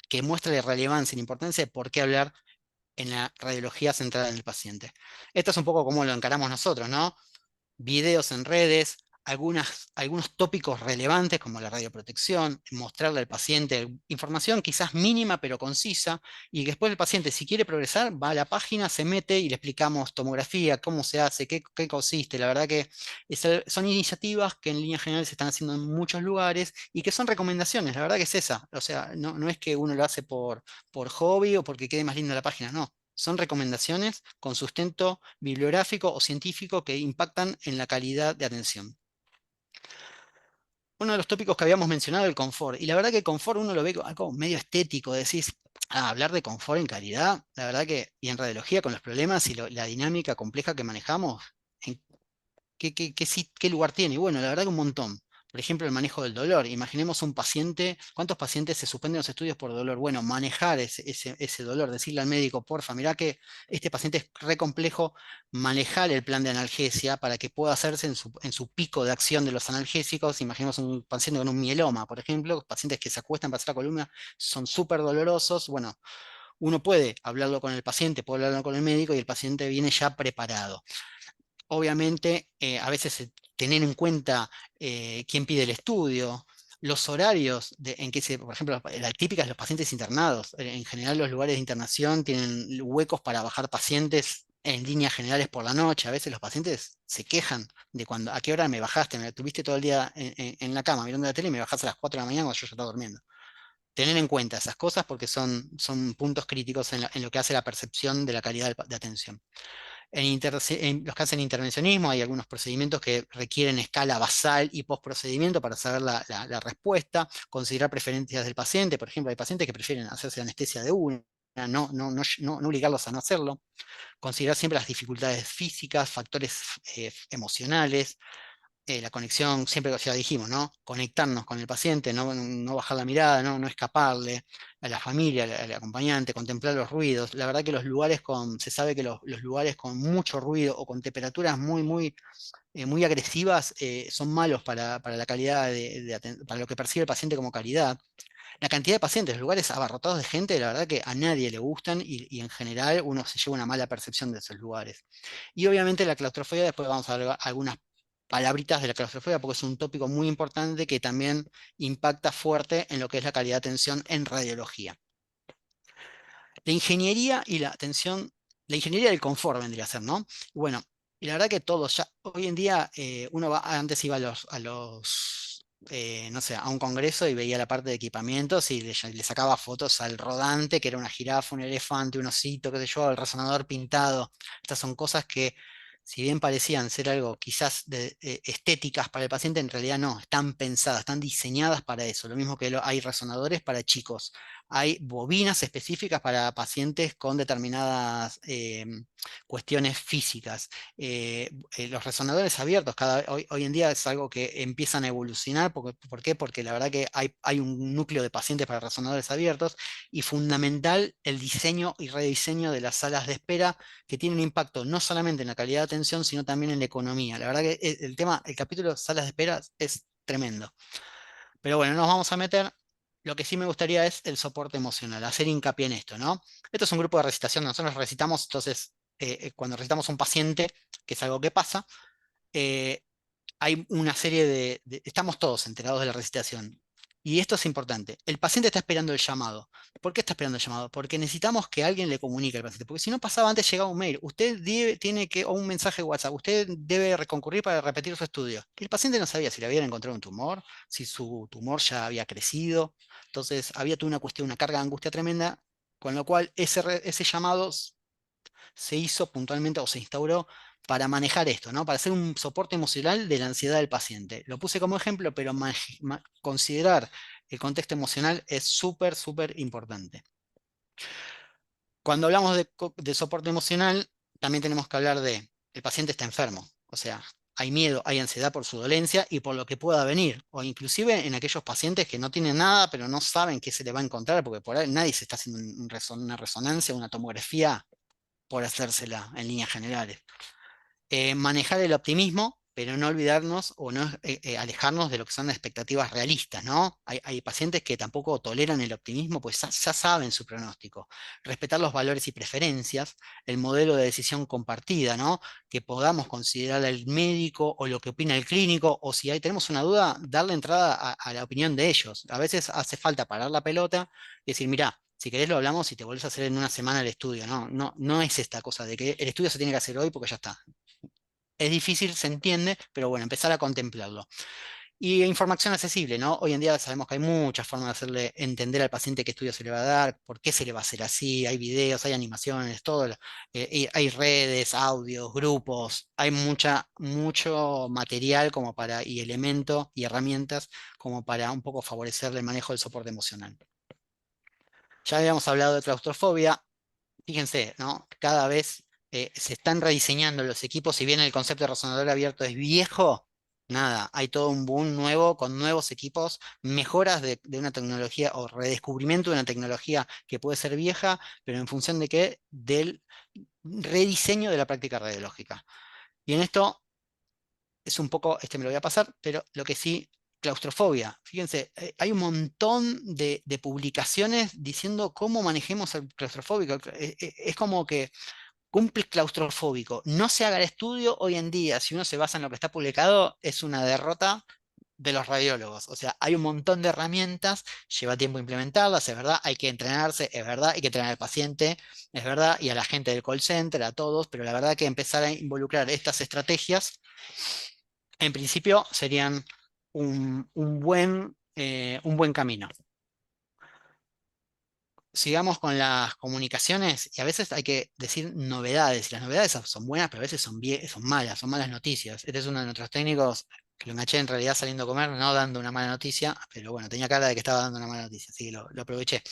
que muestra la relevancia y la importancia de por qué hablar en la radiología centrada en el paciente. Esto es un poco como lo encaramos nosotros, ¿no? Videos en redes, algunos tópicos relevantes como la radioprotección, mostrarle al paciente información quizás mínima pero concisa, y después el paciente, si quiere progresar, va a la página, se mete y le explicamos tomografía, cómo se hace, qué consiste. La verdad que son iniciativas que en líneas generales se están haciendo en muchos lugares y que son recomendaciones, la verdad que es esa. O sea, no es que uno lo hace por hobby o porque quede más linda la página, no. Son recomendaciones con sustento bibliográfico o científico que impactan en la calidad de atención. Uno de los tópicos que habíamos mencionado, el confort. Y la verdad que el confort uno lo ve como algo medio estético. Decís, hablar de confort en calidad, la verdad que, y en radiología con los problemas y la dinámica compleja que manejamos, ¿en qué lugar tiene? Y bueno, la verdad que un montón. Por ejemplo, el manejo del dolor. Imaginemos un paciente, ¿cuántos pacientes se suspenden los estudios por dolor? Bueno, manejar ese dolor, decirle al médico, porfa, mirá que este paciente es re complejo, manejar el plan de analgesia para que pueda hacerse en su pico de acción de los analgésicos. Imaginemos un paciente con un mieloma, por ejemplo, pacientes que se acuestan para hacer la columna, son súper dolorosos. Bueno, uno puede hablarlo con el paciente, puede hablarlo con el médico y el paciente viene ya preparado. Obviamente, a veces tener en cuenta quién pide el estudio, los horarios en que por ejemplo, la típica es los pacientes internados. En general, los lugares de internación tienen huecos para bajar pacientes en líneas generales por la noche. A veces los pacientes se quejan de cuando, a qué hora me bajaste, me tuviste todo el día en la cama mirando la tele y me bajaste a las 4 de la mañana cuando yo ya estaba durmiendo. Tener en cuenta esas cosas porque son puntos críticos en lo que hace la percepción de la calidad de atención. En los que hacen intervencionismo hay algunos procedimientos que requieren escala basal y postprocedimiento para saber la respuesta, considerar preferencias del paciente. Por ejemplo, hay pacientes que prefieren hacerse anestesia de una, no obligarlos a no hacerlo. Considerar siempre las dificultades físicas, factores emocionales, la conexión, siempre ya dijimos, ¿no? Conectarnos con el paciente, no bajar la mirada, no escaparle a la familia, al acompañante, contemplar los ruidos. La verdad que se sabe que los lugares con mucho ruido o con temperaturas muy agresivas son malos para la calidad para lo que percibe el paciente como calidad. La cantidad de pacientes, los lugares abarrotados de gente, la verdad que a nadie le gustan y en general uno se lleva una mala percepción de esos lugares. Y obviamente la claustrofobia, después vamos a ver algunas palabritas de la claustrofobia porque es un tópico muy importante que también impacta fuerte en lo que es la calidad de atención en radiología. La ingeniería y la atención, la ingeniería del confort vendría a ser, ¿no? Bueno, y la verdad que todos ya, hoy en día uno va, antes iba no sé, a un congreso y veía la parte de equipamientos y le sacaba fotos al rodante, que era una jirafa, un elefante, un osito, qué sé yo, el resonador pintado. Estas son cosas que, si bien parecían ser algo quizás estéticas para el paciente, en realidad no, están pensadas, están diseñadas para eso. Lo mismo que hay resonadores para chicos, hay bobinas específicas para pacientes con determinadas cuestiones físicas. Los resonadores abiertos hoy en día es algo que empiezan a evolucionar. ¿Por qué? Porque la verdad que hay un núcleo de pacientes para resonadores abiertos y fundamental el diseño y rediseño de las salas de espera que tienen impacto no solamente en la calidad de atención, sino también en la economía. La verdad que el capítulo salas de espera es tremendo. Pero bueno, no nos vamos a meter. Lo que sí me gustaría es el soporte emocional, hacer hincapié en esto, ¿no? Esto es un grupo de recitación, nosotros recitamos, entonces, cuando recitamos a un paciente, que es algo que pasa, eh, hay una serie estamos todos enterados de la recitación. Y esto es importante. El paciente está esperando el llamado. ¿Por qué está esperando el llamado? Porque necesitamos que alguien le comunique al paciente. Porque si no pasaba antes, llegaba un mail. Tiene que, o un mensaje de WhatsApp. Usted debe reconcurrir para repetir su estudio. Y el paciente no sabía si le habían encontrado un tumor, si su tumor ya había crecido. Entonces, había toda una cuestión, una carga de angustia tremenda. Con lo cual, ese llamado se hizo puntualmente o se instauró para manejar esto, ¿no? Para hacer un soporte emocional de la ansiedad del paciente. Lo puse como ejemplo, pero considerar el contexto emocional es súper, súper importante. Cuando hablamos de soporte emocional, también tenemos que hablar de el paciente está enfermo, o sea, hay miedo, hay ansiedad por su dolencia y por lo que pueda venir, o inclusive en aquellos pacientes que no tienen nada, pero no saben qué se le va a encontrar, porque por ahí nadie se está haciendo una resonancia, una tomografía por hacérsela en líneas generales. Manejar el optimismo, pero no olvidarnos o no alejarnos de lo que son las expectativas realistas, ¿no? Hay pacientes que tampoco toleran el optimismo, pues ya saben su pronóstico. Respetar los valores y preferencias, el modelo de decisión compartida, ¿no? Que podamos considerar al médico o lo que opina el clínico, o si tenemos una duda, darle entrada a la opinión de ellos. A veces hace falta parar la pelota y decir, mira, si querés lo hablamos y te volvés a hacer en una semana el estudio. No es esta cosa de que el estudio se tiene que hacer hoy porque ya está. Es difícil, se entiende, pero bueno, empezar a contemplarlo. Y información accesible, ¿no? Hoy en día sabemos que hay muchas formas de hacerle entender al paciente qué estudio se le va a dar, por qué se le va a hacer así, hay videos, hay animaciones, todo, y hay redes, audios, grupos, hay mucho material como y elementos y herramientas como para un poco favorecerle el manejo del soporte emocional. Ya habíamos hablado de claustrofobia. Fíjense, ¿no? Cada vez se están rediseñando los equipos, si bien el concepto de resonador abierto es viejo, nada, hay todo un boom nuevo con nuevos equipos, mejoras de una tecnología o redescubrimiento de una tecnología que puede ser vieja, pero en función de qué, del rediseño de la práctica radiológica. Y en esto es un poco, me lo voy a pasar, pero lo que sí, claustrofobia. Fíjense, hay un montón de publicaciones diciendo cómo manejemos el claustrofóbico. Es como que cumple claustrofóbico. No se haga el estudio hoy en día, si uno se basa en lo que está publicado, es una derrota de los radiólogos. O sea, hay un montón de herramientas, lleva tiempo implementarlas, es verdad, hay que entrenarse, es verdad, hay que entrenar al paciente, es verdad, y a la gente del call center, a todos, pero la verdad que empezar a involucrar estas estrategias, en principio, serían un buen camino. Sigamos con las comunicaciones y a veces hay que decir novedades y las novedades son buenas pero a veces son malas noticias. Este es uno de nuestros técnicos que lo enganché en realidad saliendo a comer, no dando una mala noticia, pero bueno, tenía cara de que estaba dando una mala noticia, así que lo aproveché.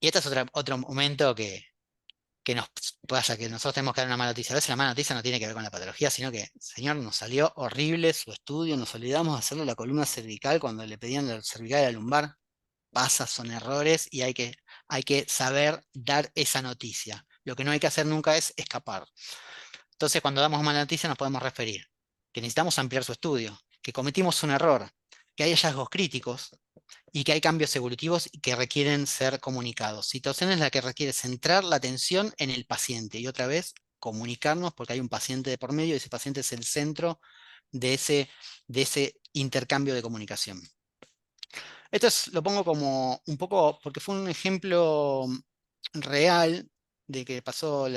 Y este es otro momento que nos pasa, que nosotros tenemos que dar una mala noticia. A veces la mala noticia no tiene que ver con la patología, sino que, señor, nos salió horrible su estudio, nos olvidamos de hacerle la columna cervical cuando le pedían la cervical y la lumbar. Pasa, son errores y hay que saber dar esa noticia. Lo que no hay que hacer nunca es escapar. Entonces, cuando damos mala noticia nos podemos referir que necesitamos ampliar su estudio, que cometimos un error, que hay hallazgos críticos y que hay cambios evolutivos y que requieren ser comunicados. Situación en la que requiere centrar la atención en el paciente y otra vez comunicarnos porque hay un paciente de por medio y ese paciente es el centro de ese intercambio de comunicación. Lo pongo como un poco, porque fue un ejemplo real de que pasó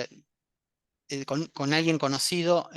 con alguien conocido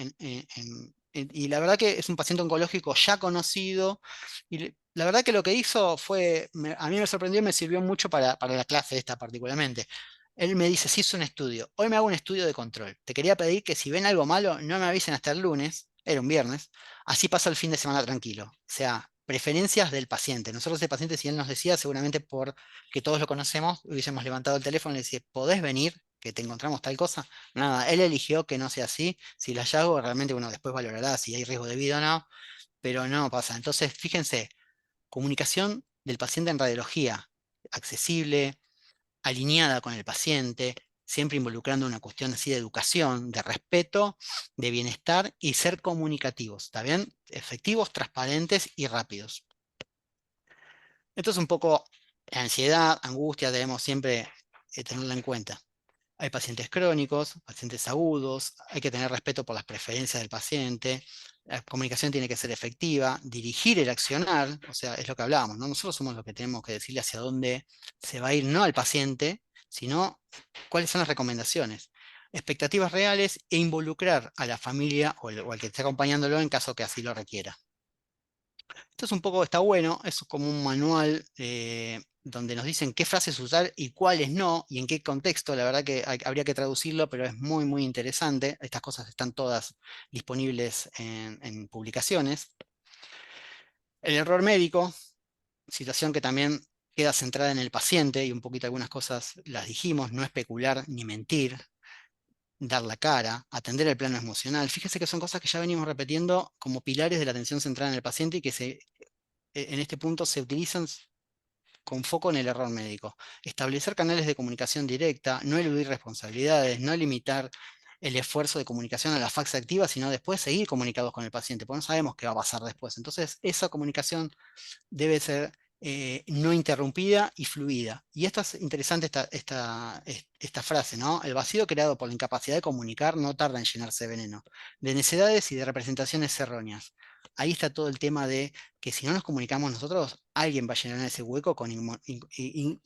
y la verdad que es un paciente oncológico ya conocido y la verdad que lo que hizo fue, a mí me sorprendió y me sirvió mucho para la clase esta particularmente. Él me dice, sí, hice un estudio, hoy me hago un estudio de control. Te quería pedir que si ven algo malo, no me avisen hasta el lunes, era un viernes, así paso el fin de semana tranquilo. O sea, preferencias del paciente. Nosotros el paciente, si él nos decía, seguramente porque todos lo conocemos, hubiésemos levantado el teléfono y le decía, ¿podés venir? Que te encontramos tal cosa. Nada, él eligió que no sea así. Si el hallazgo realmente uno después valorará si hay riesgo de vida o no, pero no pasa. Entonces, fíjense, comunicación del paciente en radiología, accesible, alineada con el paciente, siempre involucrando una cuestión así de educación, de respeto, de bienestar y ser comunicativos, ¿está bien? Efectivos, transparentes y rápidos. Esto es un poco la ansiedad, angustia, debemos siempre tenerla en cuenta. Hay pacientes crónicos, pacientes agudos, hay que tener respeto por las preferencias del paciente, la comunicación tiene que ser efectiva, dirigir el accionar, o sea, es lo que hablábamos, ¿no? Nosotros somos los que tenemos que decirle hacia dónde se va a ir, no al paciente, sino cuáles son las recomendaciones, expectativas reales e involucrar a la familia o al que esté acompañándolo en caso que así lo requiera. Esto es un poco, está bueno, es como un manual donde nos dicen qué frases usar y cuáles no, y en qué contexto. La verdad que habría que traducirlo, pero es muy, muy interesante. Estas cosas están todas disponibles en publicaciones. El error médico, situación que también queda centrada en el paciente, y un poquito algunas cosas las dijimos, no especular ni mentir, dar la cara, atender el plano emocional. Fíjese que son cosas que ya venimos repitiendo como pilares de la atención centrada en el paciente y que en este punto se utilizan con foco en el error médico. Establecer canales de comunicación directa, no eludir responsabilidades, no limitar el esfuerzo de comunicación a la fase activa, sino después seguir comunicados con el paciente, porque no sabemos qué va a pasar después. Entonces, esa comunicación debe ser no interrumpida y fluida. Y esto es interesante, esta frase, ¿no? El vacío creado por la incapacidad de comunicar no tarda en llenarse de veneno, de necedades y de representaciones erróneas. Ahí está todo el tema de que si no nos comunicamos nosotros, alguien va a llenar ese hueco con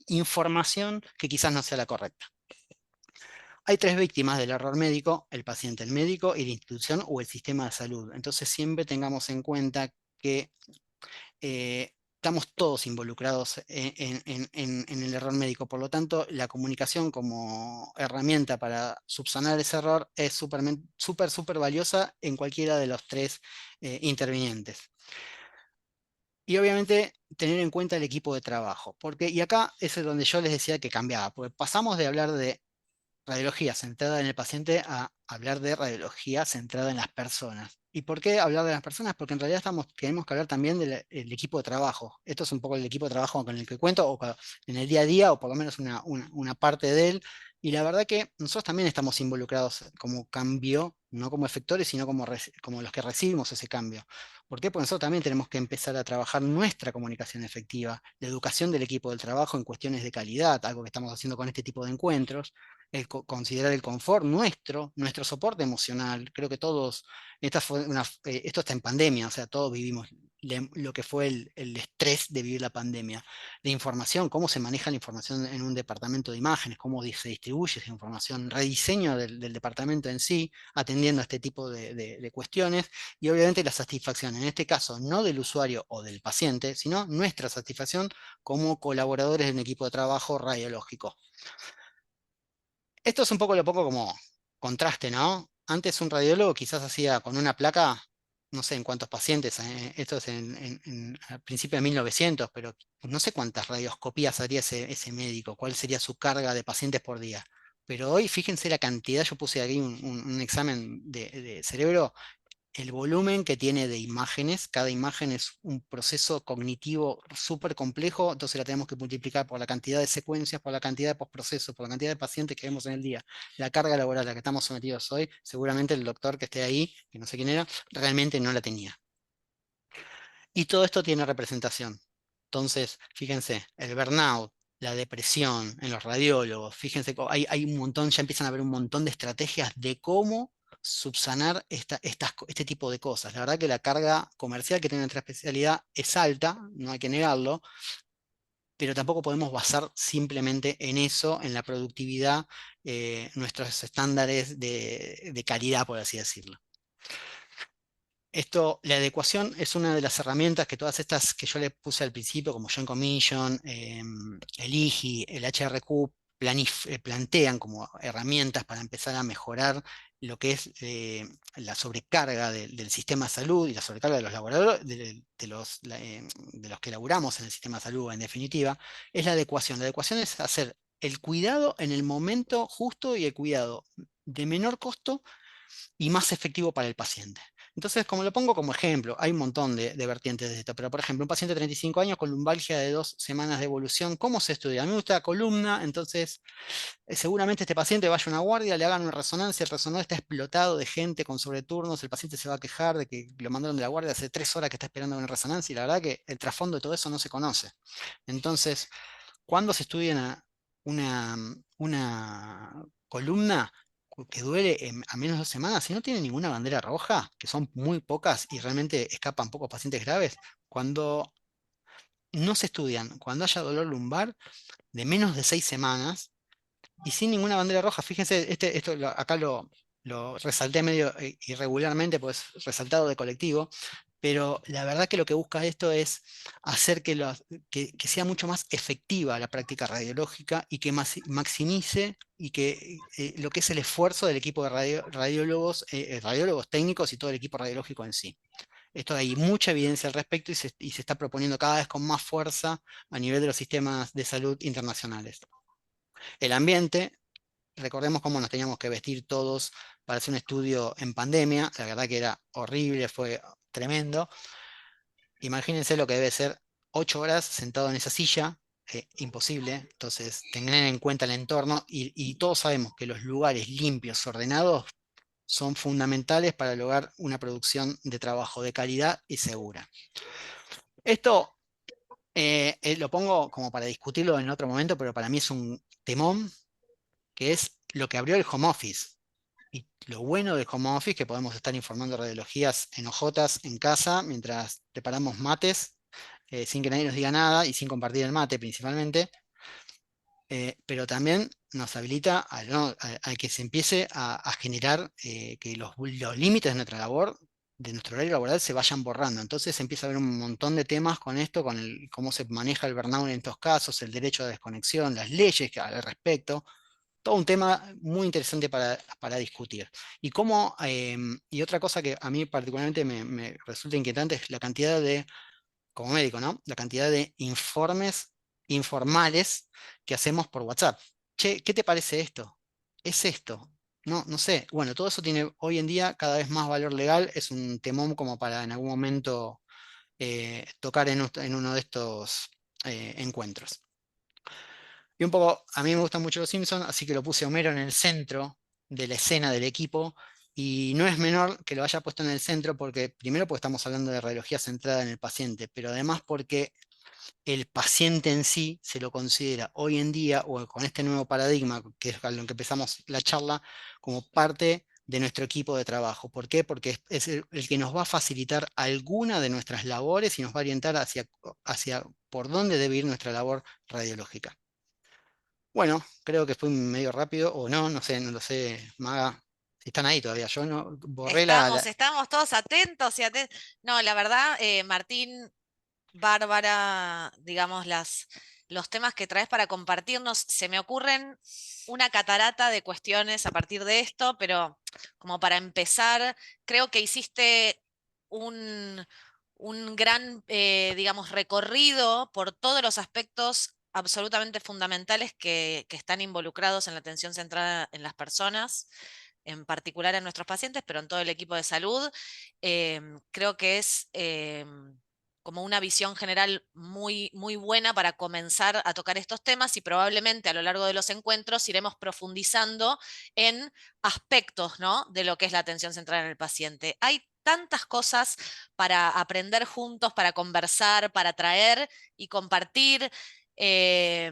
información que quizás no sea la correcta. Hay tres víctimas del error médico: el paciente, el médico y la institución o el sistema de salud. Entonces siempre tengamos en cuenta que estamos todos involucrados en el error médico. Por lo tanto, la comunicación como herramienta para subsanar ese error es súper valiosa en cualquiera de los tres intervinientes. Y obviamente tener en cuenta el equipo de trabajo, y acá es donde yo les decía que cambiaba, porque pasamos de hablar de radiología centrada en el paciente a hablar de radiología centrada en las personas. ¿Y por qué hablar de las personas? Porque en realidad tenemos que hablar también del equipo de trabajo. Esto es un poco el equipo de trabajo con el que cuento en el día a día, o por lo menos una parte de él. Y la verdad que nosotros también estamos involucrados como cambio, no como efectores, sino como los que recibimos ese cambio. ¿Por qué? Porque nosotros también tenemos que empezar a trabajar nuestra comunicación efectiva, la educación del equipo del trabajo en cuestiones de calidad, algo que estamos haciendo con este tipo de encuentros, considerar el confort nuestro soporte emocional. Creo que todos, esto está en pandemia, o sea, todos vivimos lo que fue el estrés de vivir la pandemia. La información, cómo se maneja la información en un departamento de imágenes, cómo se distribuye esa información, rediseño del departamento en sí, atendiendo a este tipo de cuestiones, y obviamente la satisfacción, en este caso no del usuario o del paciente, sino nuestra satisfacción como colaboradores de un equipo de trabajo radiológico. Esto es un poco lo poco como contraste, ¿no? Antes un radiólogo quizás hacía con una placa, no sé en cuántos pacientes, esto es a principios de 1900, pero no sé cuántas radioscopías haría ese médico, cuál sería su carga de pacientes por día. Pero hoy fíjense la cantidad, yo puse aquí un examen de cerebro, el volumen que tiene de imágenes. Cada imagen es un proceso cognitivo súper complejo, entonces la tenemos que multiplicar por la cantidad de secuencias, por la cantidad de postprocesos, por la cantidad de pacientes que vemos en el día. La carga laboral a la que estamos sometidos hoy, seguramente el doctor que esté ahí, que no sé quién era, realmente no la tenía. Y todo esto tiene representación. Entonces, fíjense, el burnout, la depresión en los radiólogos, fíjense, hay un montón, ya empiezan a haber un montón de estrategias de cómo subsanar este tipo de cosas. La verdad que la carga comercial que tiene nuestra especialidad es alta, no hay que negarlo, pero tampoco podemos basar simplemente en eso, en la productividad, nuestros estándares de calidad, por así decirlo. Esto, la adecuación es una de las herramientas que todas estas que yo le puse al principio, como John Commission, el IGI, el HRQ, plantean como herramientas para empezar a mejorar lo que es la sobrecarga del sistema de salud y la sobrecarga de los laboradores, de los que laburamos en el sistema de salud, en definitiva, es la adecuación. La adecuación es hacer el cuidado en el momento justo y el cuidado de menor costo y más efectivo para el paciente. Entonces, como lo pongo como ejemplo, hay un montón de vertientes de esto, pero por ejemplo, un paciente de 35 años con lumbalgia de 2 semanas de evolución, ¿cómo se estudia? A mí me gusta la columna, entonces seguramente este paciente vaya a una guardia, le hagan una resonancia, el resonador está explotado de gente con sobreturnos, el paciente se va a quejar de que lo mandaron de la guardia hace 3 horas que está esperando una resonancia y la verdad que el trasfondo de todo eso no se conoce. Entonces, cuando se estudia una columna que duele a menos de 2 semanas, si no tiene ninguna bandera roja, que son muy pocas y realmente escapan pocos pacientes graves, cuando no se estudian, cuando haya dolor lumbar de menos de 6 semanas y sin ninguna bandera roja, fíjense, acá lo resalté medio irregularmente, pues resaltado de colectivo, pero la verdad que lo que busca esto es hacer que sea mucho más efectiva la práctica radiológica y que maximice y que lo que es el esfuerzo del equipo de radiólogos, radiólogos técnicos y todo el equipo radiológico en sí. Esto hay mucha evidencia al respecto y se está proponiendo cada vez con más fuerza a nivel de los sistemas de salud internacionales. El ambiente, recordemos cómo nos teníamos que vestir todos para hacer un estudio en pandemia, la verdad que era horrible, fue tremendo. Imagínense lo que debe ser 8 horas sentado en esa silla, imposible. Entonces, tener en cuenta el entorno y todos sabemos que los lugares limpios, ordenados, son fundamentales para lograr una producción de trabajo de calidad y segura. Esto lo pongo como para discutirlo en otro momento, pero para mí es un temón que es lo que abrió el home office. Y lo bueno del home office es que podemos estar informando radiologías en hojotas en casa mientras preparamos mates sin que nadie nos diga nada y sin compartir el mate principalmente, pero también nos habilita a que se empiece a generar que los límites de nuestra labor, de nuestro horario laboral, se vayan borrando. Entonces empieza a haber un montón de temas con esto, con cómo se maneja el burnout en estos casos, el derecho a desconexión, las leyes al respecto. Todo un tema muy interesante para discutir. Y otra cosa que a mí particularmente me resulta inquietante es la cantidad de, como médico, ¿no? La cantidad de informes informales que hacemos por WhatsApp. Che, ¿qué te parece esto? ¿Es esto? No, no sé. Bueno, todo eso tiene hoy en día cada vez más valor legal. Es un temón como para en algún momento tocar en uno de estos encuentros. Y un poco, a mí me gustan mucho los Simpsons, así que lo puse a Homero en el centro de la escena del equipo. Y no es menor que lo haya puesto en el centro porque, primero, porque estamos hablando de radiología centrada en el paciente, pero además porque el paciente en sí se lo considera hoy en día, o con este nuevo paradigma, que es a lo que empezamos la charla, como parte de nuestro equipo de trabajo. ¿Por qué? Porque es el que nos va a facilitar alguna de nuestras labores y nos va a orientar hacia por dónde debe ir nuestra labor radiológica. Bueno, creo que fue medio rápido, o no, no sé, no lo sé, Maga, si están ahí todavía. Yo no borré Estamos todos atentos y atentos. No, la verdad, Martín, Bárbara, digamos, los temas que traes para compartirnos, se me ocurren una catarata de cuestiones a partir de esto, pero como para empezar, creo que hiciste un, un gran, digamos, recorrido por todos los aspectos absolutamente fundamentales que están involucrados en la atención centrada en las personas, en particular en nuestros pacientes, pero en todo el equipo de salud. Creo que es como una visión general muy, muy buena para comenzar a tocar estos temas y probablemente a lo largo de los encuentros iremos profundizando en aspectos, ¿no?, de lo que es la atención centrada en el paciente. Hay tantas cosas para aprender juntos, para conversar, para traer y compartir. eh,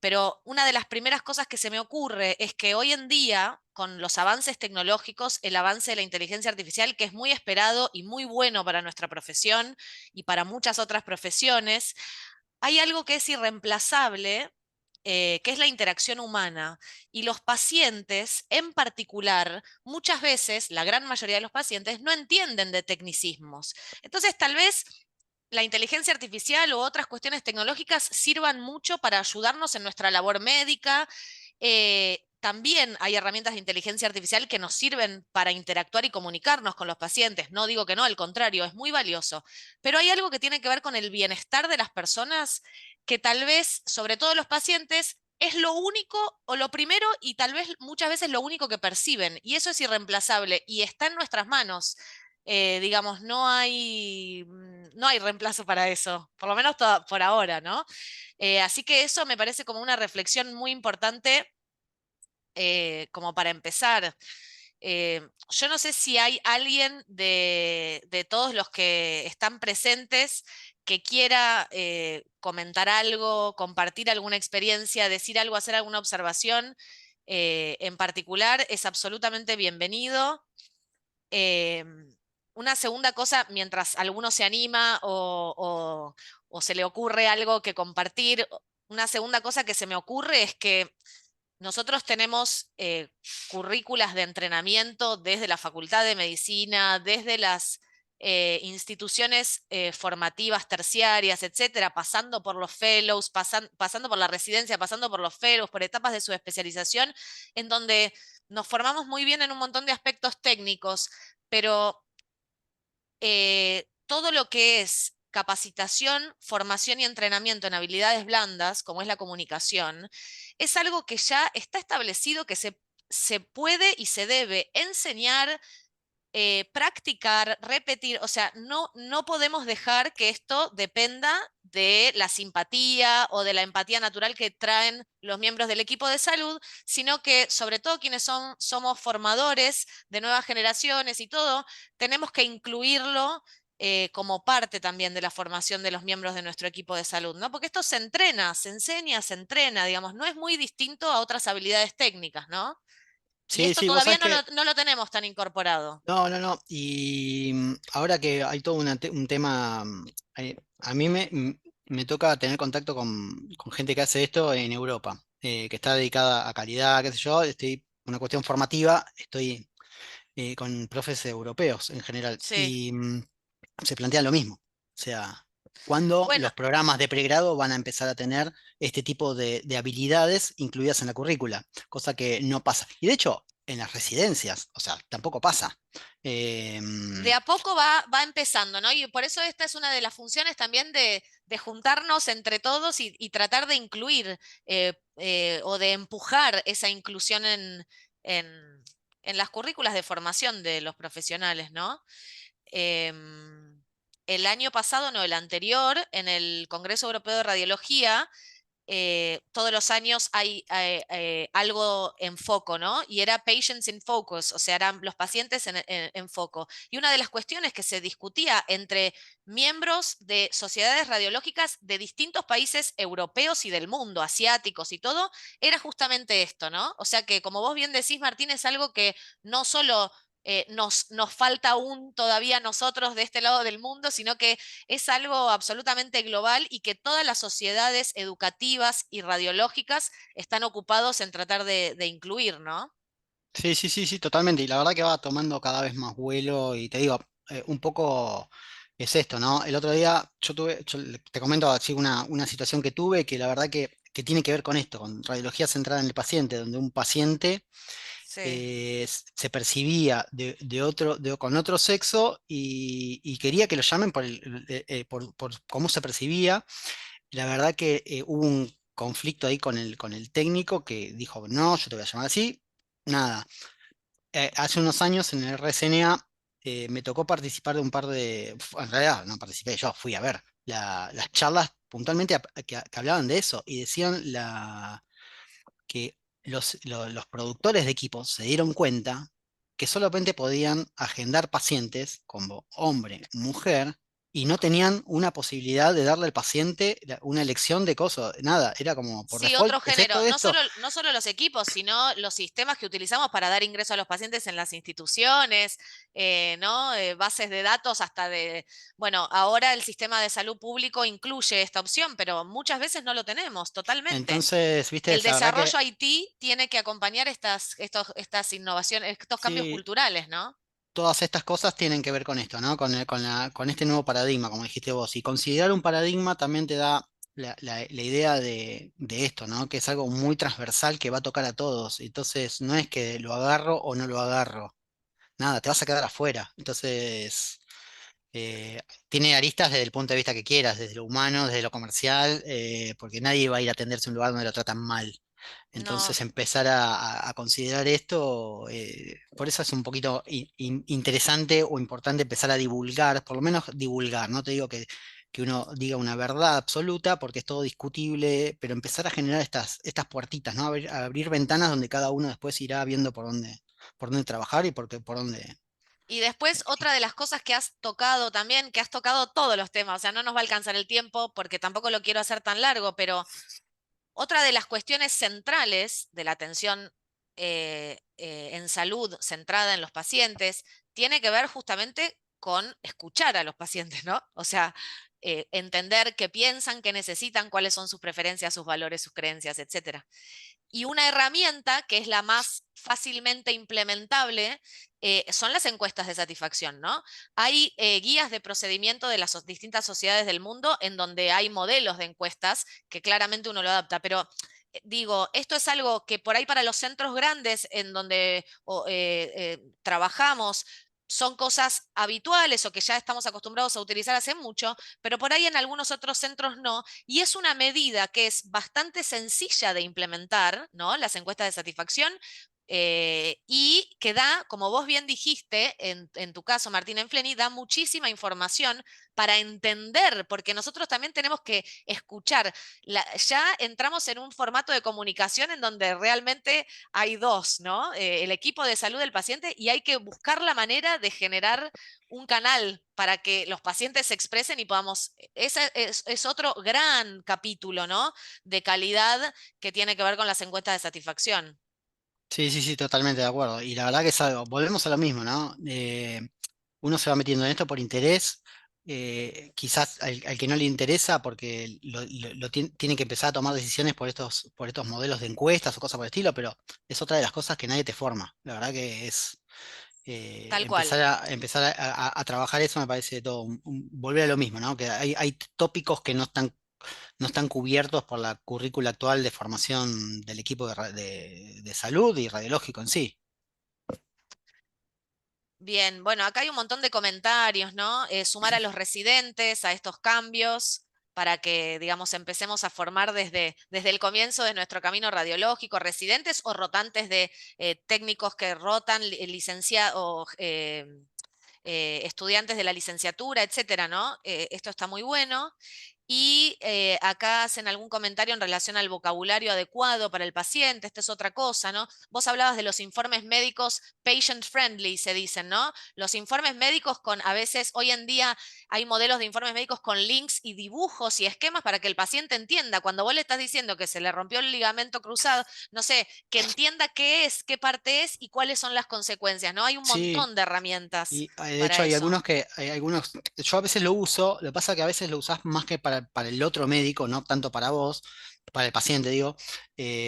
pero una de las primeras cosas que se me ocurre es que hoy en día, con los avances tecnológicos, el avance de la inteligencia artificial, que es muy esperado y muy bueno para nuestra profesión y para muchas otras profesiones, hay algo que es irreemplazable, que es la interacción humana. Y los pacientes, en particular, muchas veces, la gran mayoría de los pacientes, no entienden de tecnicismos. Entonces, tal vez la inteligencia artificial u otras cuestiones tecnológicas sirvan mucho para ayudarnos en nuestra labor médica. También hay herramientas de inteligencia artificial que nos sirven para interactuar y comunicarnos con los pacientes. No digo que no, al contrario, es muy valioso. Pero hay algo que tiene que ver con el bienestar de las personas que tal vez, sobre todo los pacientes, es lo único o lo primero y tal vez muchas veces lo único que perciben. Y eso es irreemplazable y está en nuestras manos. Digamos, no hay reemplazo para eso, por lo menos por ahora, ¿no? Así que eso me parece como una reflexión muy importante, como para empezar. Yo no sé si hay alguien de todos los que están presentes que quiera comentar algo, compartir alguna experiencia, decir algo, hacer alguna observación en particular, es absolutamente bienvenido. Eh, una segunda cosa, mientras alguno se anima o se le ocurre algo que compartir, una segunda cosa que se me ocurre es que nosotros tenemos currículas de entrenamiento desde la Facultad de Medicina, desde las instituciones formativas terciarias, etcétera, pasando por los fellows, pasando por la residencia, pasando por los fellows, por etapas de su especialización, en donde nos formamos muy bien en un montón de aspectos técnicos, pero todo lo que es capacitación, formación y entrenamiento en habilidades blandas, como es la comunicación, es algo que ya está establecido que se puede y se debe enseñar, practicar, repetir. O sea, no podemos dejar que esto dependa de la simpatía o de la empatía natural que traen los miembros del equipo de salud, sino que sobre todo quienes somos formadores de nuevas generaciones y todo, tenemos que incluirlo como parte también de la formación de los miembros de nuestro equipo de salud, ¿no? Porque esto se entrena, se enseña, se entrena, digamos, no es muy distinto a otras habilidades técnicas, ¿no? Y Sí, esto sí, vos todavía sabés que no lo tenemos tan incorporado. no, no, no. Y ahora que hay todo un tema, a mí me toca tener contacto con gente que hace esto en Europa, que está dedicada a calidad, qué sé yo, estoy una cuestión formativa, estoy con profes europeos en general Sí. y se plantean lo mismo. O sea, ¿cuándo Bueno, los programas de pregrado van a empezar a tener este tipo de habilidades incluidas en la currícula? Cosa que no pasa. Y de hecho, en las residencias, o sea, tampoco pasa. de a poco va empezando, ¿no? Y por eso esta es una de las funciones también de juntarnos entre todos y tratar de incluir o de empujar esa inclusión en las currículas de formación de los profesionales, ¿no? El año pasado, no, el anterior, en el Congreso Europeo de Radiología, todos los años hay algo en foco, ¿no? Y era Patients in Focus, o sea, eran los pacientes en foco. Y una de las cuestiones que se discutía entre miembros de sociedades radiológicas de distintos países europeos y del mundo, asiáticos y todo, era justamente esto, ¿no? O sea que, como vos bien decís, Martín, es algo que no solo nos falta aún todavía a nosotros de este lado del mundo, sino que es algo absolutamente global y que todas las sociedades educativas y radiológicas están ocupados en tratar de incluir, ¿no? Sí, sí, sí, sí, totalmente. Y la verdad que va tomando cada vez más vuelo y te digo, un poco es esto, ¿no? El otro día te comento así una situación que tuve que la verdad que tiene que ver con esto, con radiología centrada en el paciente, donde un paciente Sí. se percibía con otro sexo y quería que lo llamen por cómo se percibía. La verdad que hubo un conflicto ahí con el técnico que dijo, no, yo te voy a llamar así. Nada. Hace unos años en el RCNA me tocó participar de un par en realidad no participé, yo fui a ver las charlas puntualmente que hablaban de eso y decían que los productores de equipos se dieron cuenta que solamente podían agendar pacientes como hombre, mujer, y no tenían una posibilidad de darle al paciente una elección de cosas, nada, era como por Sí, default, otro ¿es esto, género, no esto? solo, no solo los equipos, sino los sistemas que utilizamos para dar ingreso a los pacientes en las instituciones, ¿no? Bases de datos hasta de, bueno, ahora el sistema de salud público incluye esta opción, pero muchas veces no lo tenemos totalmente. Entonces, viste, El la verdad que desarrollo IT tiene que acompañar estas innovaciones, estos cambios sí, culturales, ¿no? todas estas cosas tienen que ver con esto, ¿no? Con este nuevo paradigma, como dijiste vos. Y considerar un paradigma también te da la idea de esto, ¿no? Que es algo muy transversal que va a tocar a todos. Entonces, no es que lo agarro o no lo agarro. Nada, te vas a quedar afuera. Entonces, tiene aristas desde el punto de vista que quieras, desde lo humano, desde lo comercial, porque nadie va a ir a atenderse a un lugar donde lo tratan mal. No. Entonces empezar a considerar esto, por eso es un poquito interesante o importante empezar a divulgar, por lo menos divulgar, no te digo que uno diga una verdad absoluta, porque es todo discutible, pero empezar a generar estas puertitas, ¿no? A abrir ventanas donde cada uno después irá viendo por dónde trabajar y por dónde. Y después otra de las cosas que has tocado también, que has tocado todos los temas, o sea, no nos va a alcanzar el tiempo porque tampoco lo quiero hacer tan largo, pero otra de las cuestiones centrales de la atención en salud centrada en los pacientes tiene que ver justamente con escuchar a los pacientes, ¿no? O sea, entender qué piensan, qué necesitan, cuáles son sus preferencias, sus valores, sus creencias, etcétera. Y una herramienta que es la más fácilmente implementable son las encuestas de satisfacción, ¿no? Hay guías de procedimiento de las distintas sociedades del mundo en donde hay modelos de encuestas que claramente uno lo adapta, pero digo, esto es algo que por ahí para los centros grandes en donde trabajamos son cosas habituales o que ya estamos acostumbrados a utilizar hace mucho, pero por ahí en algunos otros centros no, y es una medida que es bastante sencilla de implementar, ¿no? Las encuestas de satisfacción. Y que da, como vos bien dijiste, en tu caso, Martín Enfleni, da muchísima información para entender, porque nosotros también tenemos que escuchar. Ya entramos en un formato de comunicación en donde realmente hay dos, ¿no? El equipo de salud del paciente y hay que buscar la manera de generar un canal para que los pacientes se expresen y podamos, ese es otro gran capítulo, ¿no? De calidad que tiene que ver con las encuestas de satisfacción. Sí, sí, sí, totalmente de acuerdo. Y la verdad que es algo, volvemos a lo mismo, ¿no? Uno se va metiendo en esto por interés, quizás al que no le interesa porque tiene que empezar a tomar decisiones por estos modelos de encuestas o cosas por el estilo, pero es otra de las cosas que nadie te forma. La verdad que es Tal cual. a trabajar eso me parece todo, volver a lo mismo, ¿no? Que hay tópicos que no están cubiertos por la currícula actual de formación del equipo de salud y radiológico en sí. Bien, bueno, acá hay un montón de comentarios, ¿no? Sumar a los residentes a estos cambios para que, digamos, empecemos a formar desde el comienzo de nuestro camino radiológico, residentes o rotantes de técnicos que rotan, licenciados, estudiantes de la licenciatura, etcétera, ¿no? Esto está muy bueno. Y acá hacen algún comentario en relación al vocabulario adecuado para el paciente. Esta es otra cosa, ¿no? Vos hablabas de los informes médicos patient friendly, se dicen, ¿no? Los informes médicos a veces, hoy en día hay modelos de informes médicos con links y dibujos y esquemas para que el paciente entienda. Cuando vos le estás diciendo que se le rompió el ligamento cruzado, no sé, que entienda qué es, qué parte es y cuáles son las consecuencias, ¿no? Hay un Sí, montón de herramientas y de hecho para hay eso. algunos, yo a veces lo uso, lo que pasa es que a veces lo usás más que para el otro médico, no tanto para vos, para el paciente digo,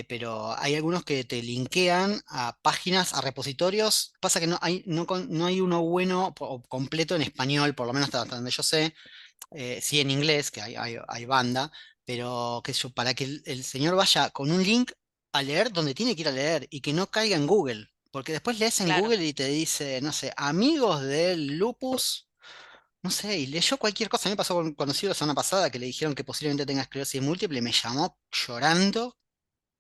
pero hay algunos que te linkean a páginas, a repositorios, pasa que no hay uno bueno o completo en español, por lo menos hasta donde yo sé, sí en inglés, que hay banda, pero que yo, para que el señor vaya con un link a leer donde tiene que ir a leer y que no caiga en Google. Porque después lees en Claro, Google y te dice, no sé, amigos del lupus, no sé, y leyó cualquier cosa. A mí me pasó con un conocido la semana pasada que le dijeron que posiblemente tenga esclerosis múltiple, y me llamó llorando.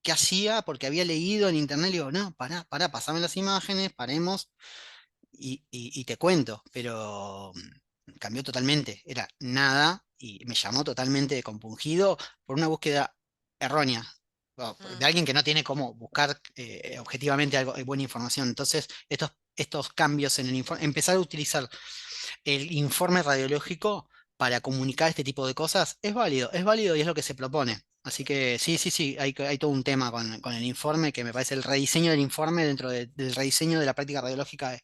¿Qué hacía? Porque había leído en internet. Le digo, no, pará, pasame las imágenes, paremos y te cuento, pero cambió totalmente, era nada y me llamó totalmente compungido por una búsqueda errónea, de mm, alguien que no tiene cómo buscar objetivamente algo, buena información. Entonces, estos cambios en el informe, empezar a utilizar el informe radiológico para comunicar este tipo de cosas, es válido y es lo que se propone. Así que sí, hay todo un tema con el informe que me parece el rediseño del informe dentro del rediseño de la práctica radiológica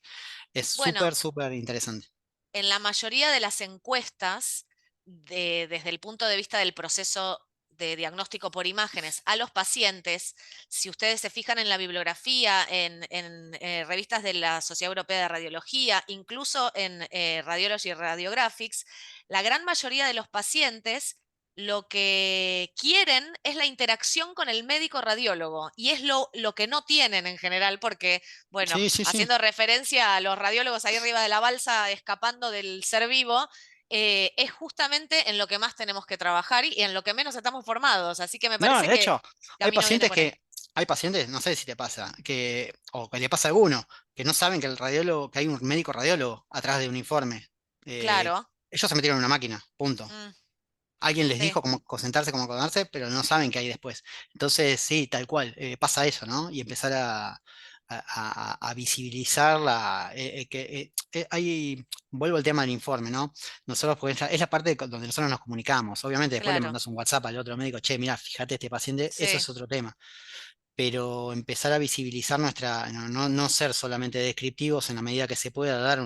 es bueno, súper interesante. en la mayoría de las encuestas, desde el punto de vista del proceso de diagnóstico por imágenes a los pacientes, si ustedes se fijan en la bibliografía, en revistas de la Sociedad Europea de Radiología, incluso en Radiology Radiographics, la gran mayoría de los pacientes lo que quieren es la interacción con el médico radiólogo y es lo que no tienen en general porque bueno, Sí. haciendo referencia a los radiólogos ahí arriba de la balsa escapando del ser vivo, es justamente en lo que más tenemos que trabajar y en lo que menos estamos formados. Así que me No, parece de que hecho, el hay camino viene pacientes por ahí. hay pacientes, no sé si te pasa, o que le pasa a alguno, que no saben que que hay un médico radiólogo atrás de un informe. Eh, Claro, ellos se metieron en una máquina, punto. mm, Alguien les sí, dijo cómo concentrarse, cómo acordarse, pero no saben qué hay después. Entonces, sí, tal cual, pasa eso, ¿no? Y empezar a visibilizar vuelvo al tema del informe, ¿no? Nosotros, porque es la parte donde nosotros nos comunicamos. Obviamente, después le claro, mandas un WhatsApp al otro médico, che, mira, fíjate este paciente, eso sí. es otro tema. Pero empezar a visibilizar no ser solamente descriptivos en la medida que se pueda dar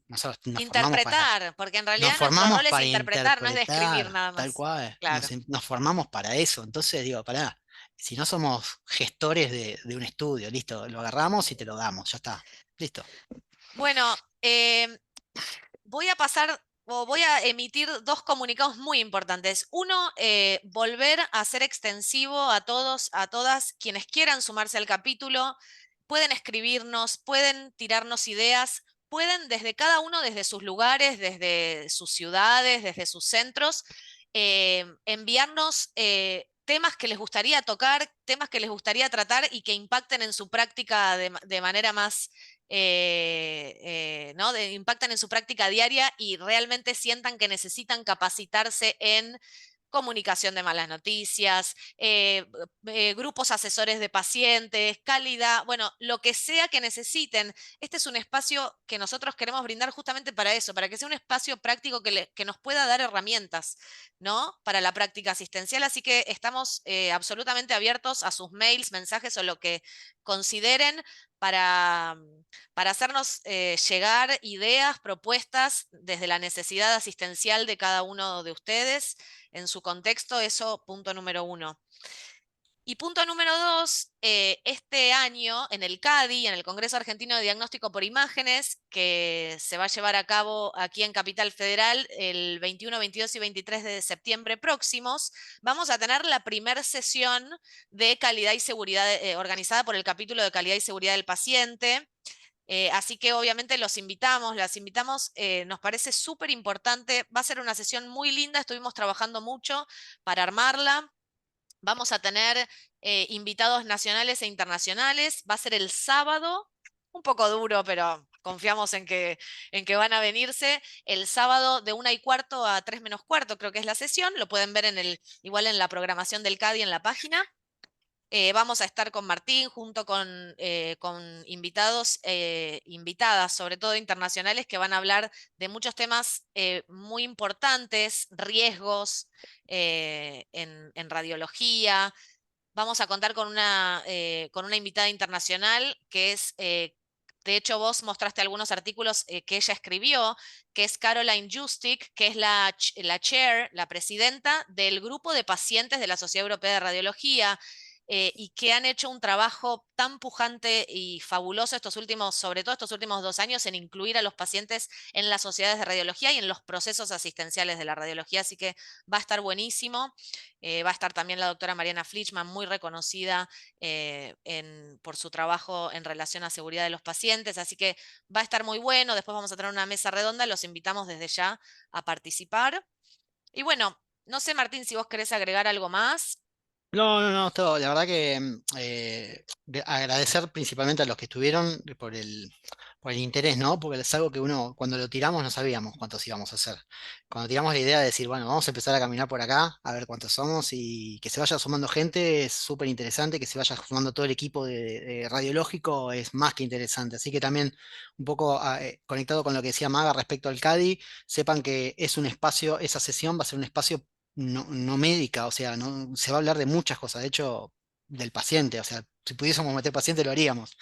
nosotros Interpretar, porque en nos realidad nuestro formamos rol es para interpretar, no es describir interpretar, nada tal más. cual. Claro. Nos formamos para eso. Entonces digo, pará, si no somos gestores de un estudio, listo, lo agarramos y te lo damos, ya está. Listo. Bueno, voy a pasar o voy a emitir dos comunicados muy importantes. Uno, volver a hacer extensivo a todos, a todas quienes quieran sumarse al capítulo. Pueden escribirnos, pueden tirarnos ideas, pueden desde cada uno, desde sus lugares, desde sus ciudades, desde sus centros, enviarnos temas que les gustaría tocar, temas que les gustaría tratar y que impacten en su práctica de manera más ¿no? Impactan en su práctica diaria y realmente sientan que necesitan capacitarse en comunicación de malas noticias, grupos asesores de pacientes, calidad, bueno, lo que sea que necesiten. Este es un espacio que nosotros queremos brindar justamente para eso, para que sea un espacio práctico que nos pueda dar herramientas, ¿no? Para la práctica asistencial. Así que estamos absolutamente abiertos a sus mails, mensajes o lo que consideren para, para hacernos llegar ideas, propuestas desde la necesidad asistencial de cada uno de ustedes en su contexto, eso punto número uno. Y punto número dos, este año en el CADI, en el Congreso Argentino de Diagnóstico por Imágenes, que se va a llevar a cabo aquí en Capital Federal el 21, 22 y 23 de septiembre próximos, vamos a tener la primera sesión de calidad y seguridad organizada por el capítulo de calidad y seguridad del paciente. Así que obviamente los invitamos, las invitamos, nos parece súper importante, va a ser una sesión muy linda, estuvimos trabajando mucho para armarla. Vamos a tener invitados nacionales e internacionales. Va a ser el sábado, un poco duro, pero confiamos en que van a venirse el sábado de 1:15 a 3 menos cuarto, creo que es la sesión. Lo pueden ver igual en la programación del CADI en la página. Vamos a estar con Martín junto con invitados, invitadas, sobre todo internacionales, que van a hablar de muchos temas muy importantes, riesgos en radiología. Vamos a contar con una invitada internacional que es, de hecho vos mostraste algunos artículos que ella escribió, que es Caroline Justick, que es la chair, la presidenta del grupo de pacientes de la Sociedad Europea de Radiología. Y que han hecho un trabajo tan pujante y fabuloso sobre todo estos últimos 2 años, en incluir a los pacientes en las sociedades de radiología y en los procesos asistenciales de la radiología. Así que va a estar buenísimo. Va a estar también la doctora Mariana Flichman, muy reconocida por su trabajo en relación a seguridad de los pacientes, así que va a estar muy bueno. Después vamos a tener una mesa redonda, los invitamos desde ya a participar. Y bueno, no sé, Martín, si vos querés agregar algo más. No, no, no, todo. La verdad que agradecer principalmente a los que estuvieron por el interés, ¿no? Porque es algo que uno, cuando lo tiramos, no sabíamos cuántos íbamos a hacer. Cuando tiramos la idea de decir, bueno, vamos a empezar a caminar por acá, a ver cuántos somos, y que se vaya sumando gente es súper interesante, que se vaya sumando todo el equipo de radiológico es más que interesante. Así que también, un poco conectado con lo que decía Maga respecto al CADI, sepan que es un espacio, esa sesión va a ser un espacio no médica, o sea, no, se va a hablar de muchas cosas, de hecho, del paciente, o sea, si pudiésemos meter paciente lo haríamos.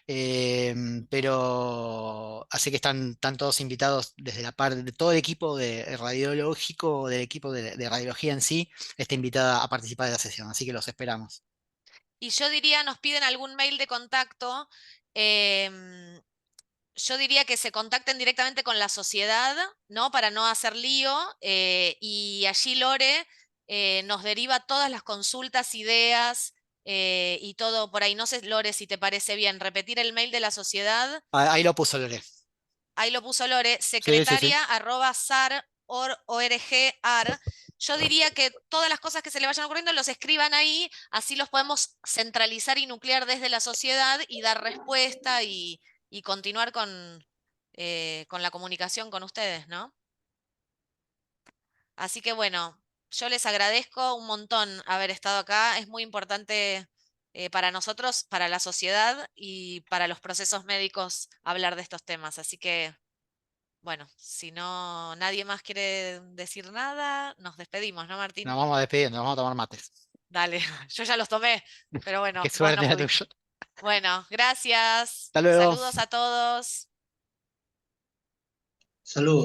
Eh, pero así que están todos invitados desde la parte de todo el equipo de radiológico, del equipo de radiología en sí, está invitada a participar de la sesión, así que los esperamos. Y yo diría, nos piden algún mail de contacto. em, yo diría que se contacten directamente con la sociedad, ¿no? Para no hacer lío. Y allí Lore nos deriva todas las consultas, ideas y todo por ahí. No sé, Lore, si te parece bien repetir el mail de la sociedad. Ahí lo puso Lore. Ahí lo puso Lore, Sí, sí, sí. secretaria@sar.org.ar. Yo diría que todas las cosas que se le vayan ocurriendo los escriban ahí, así los podemos centralizar y nuclear desde la sociedad y dar respuesta y continuar con la comunicación con ustedes, ¿no? Así que bueno, yo les agradezco un montón haber estado acá. Es muy importante para nosotros, para la sociedad y para los procesos médicos hablar de estos temas. Así que bueno, si no nadie más quiere decir nada, nos despedimos, ¿no, Nos Martín? vamos a despedir, nos vamos a tomar mates. Dale, yo ya los tomé, pero Qué bueno, vos suerte no la pudiste. tuya. Bueno, gracias. Hasta luego. Saludos a todos. Saludos.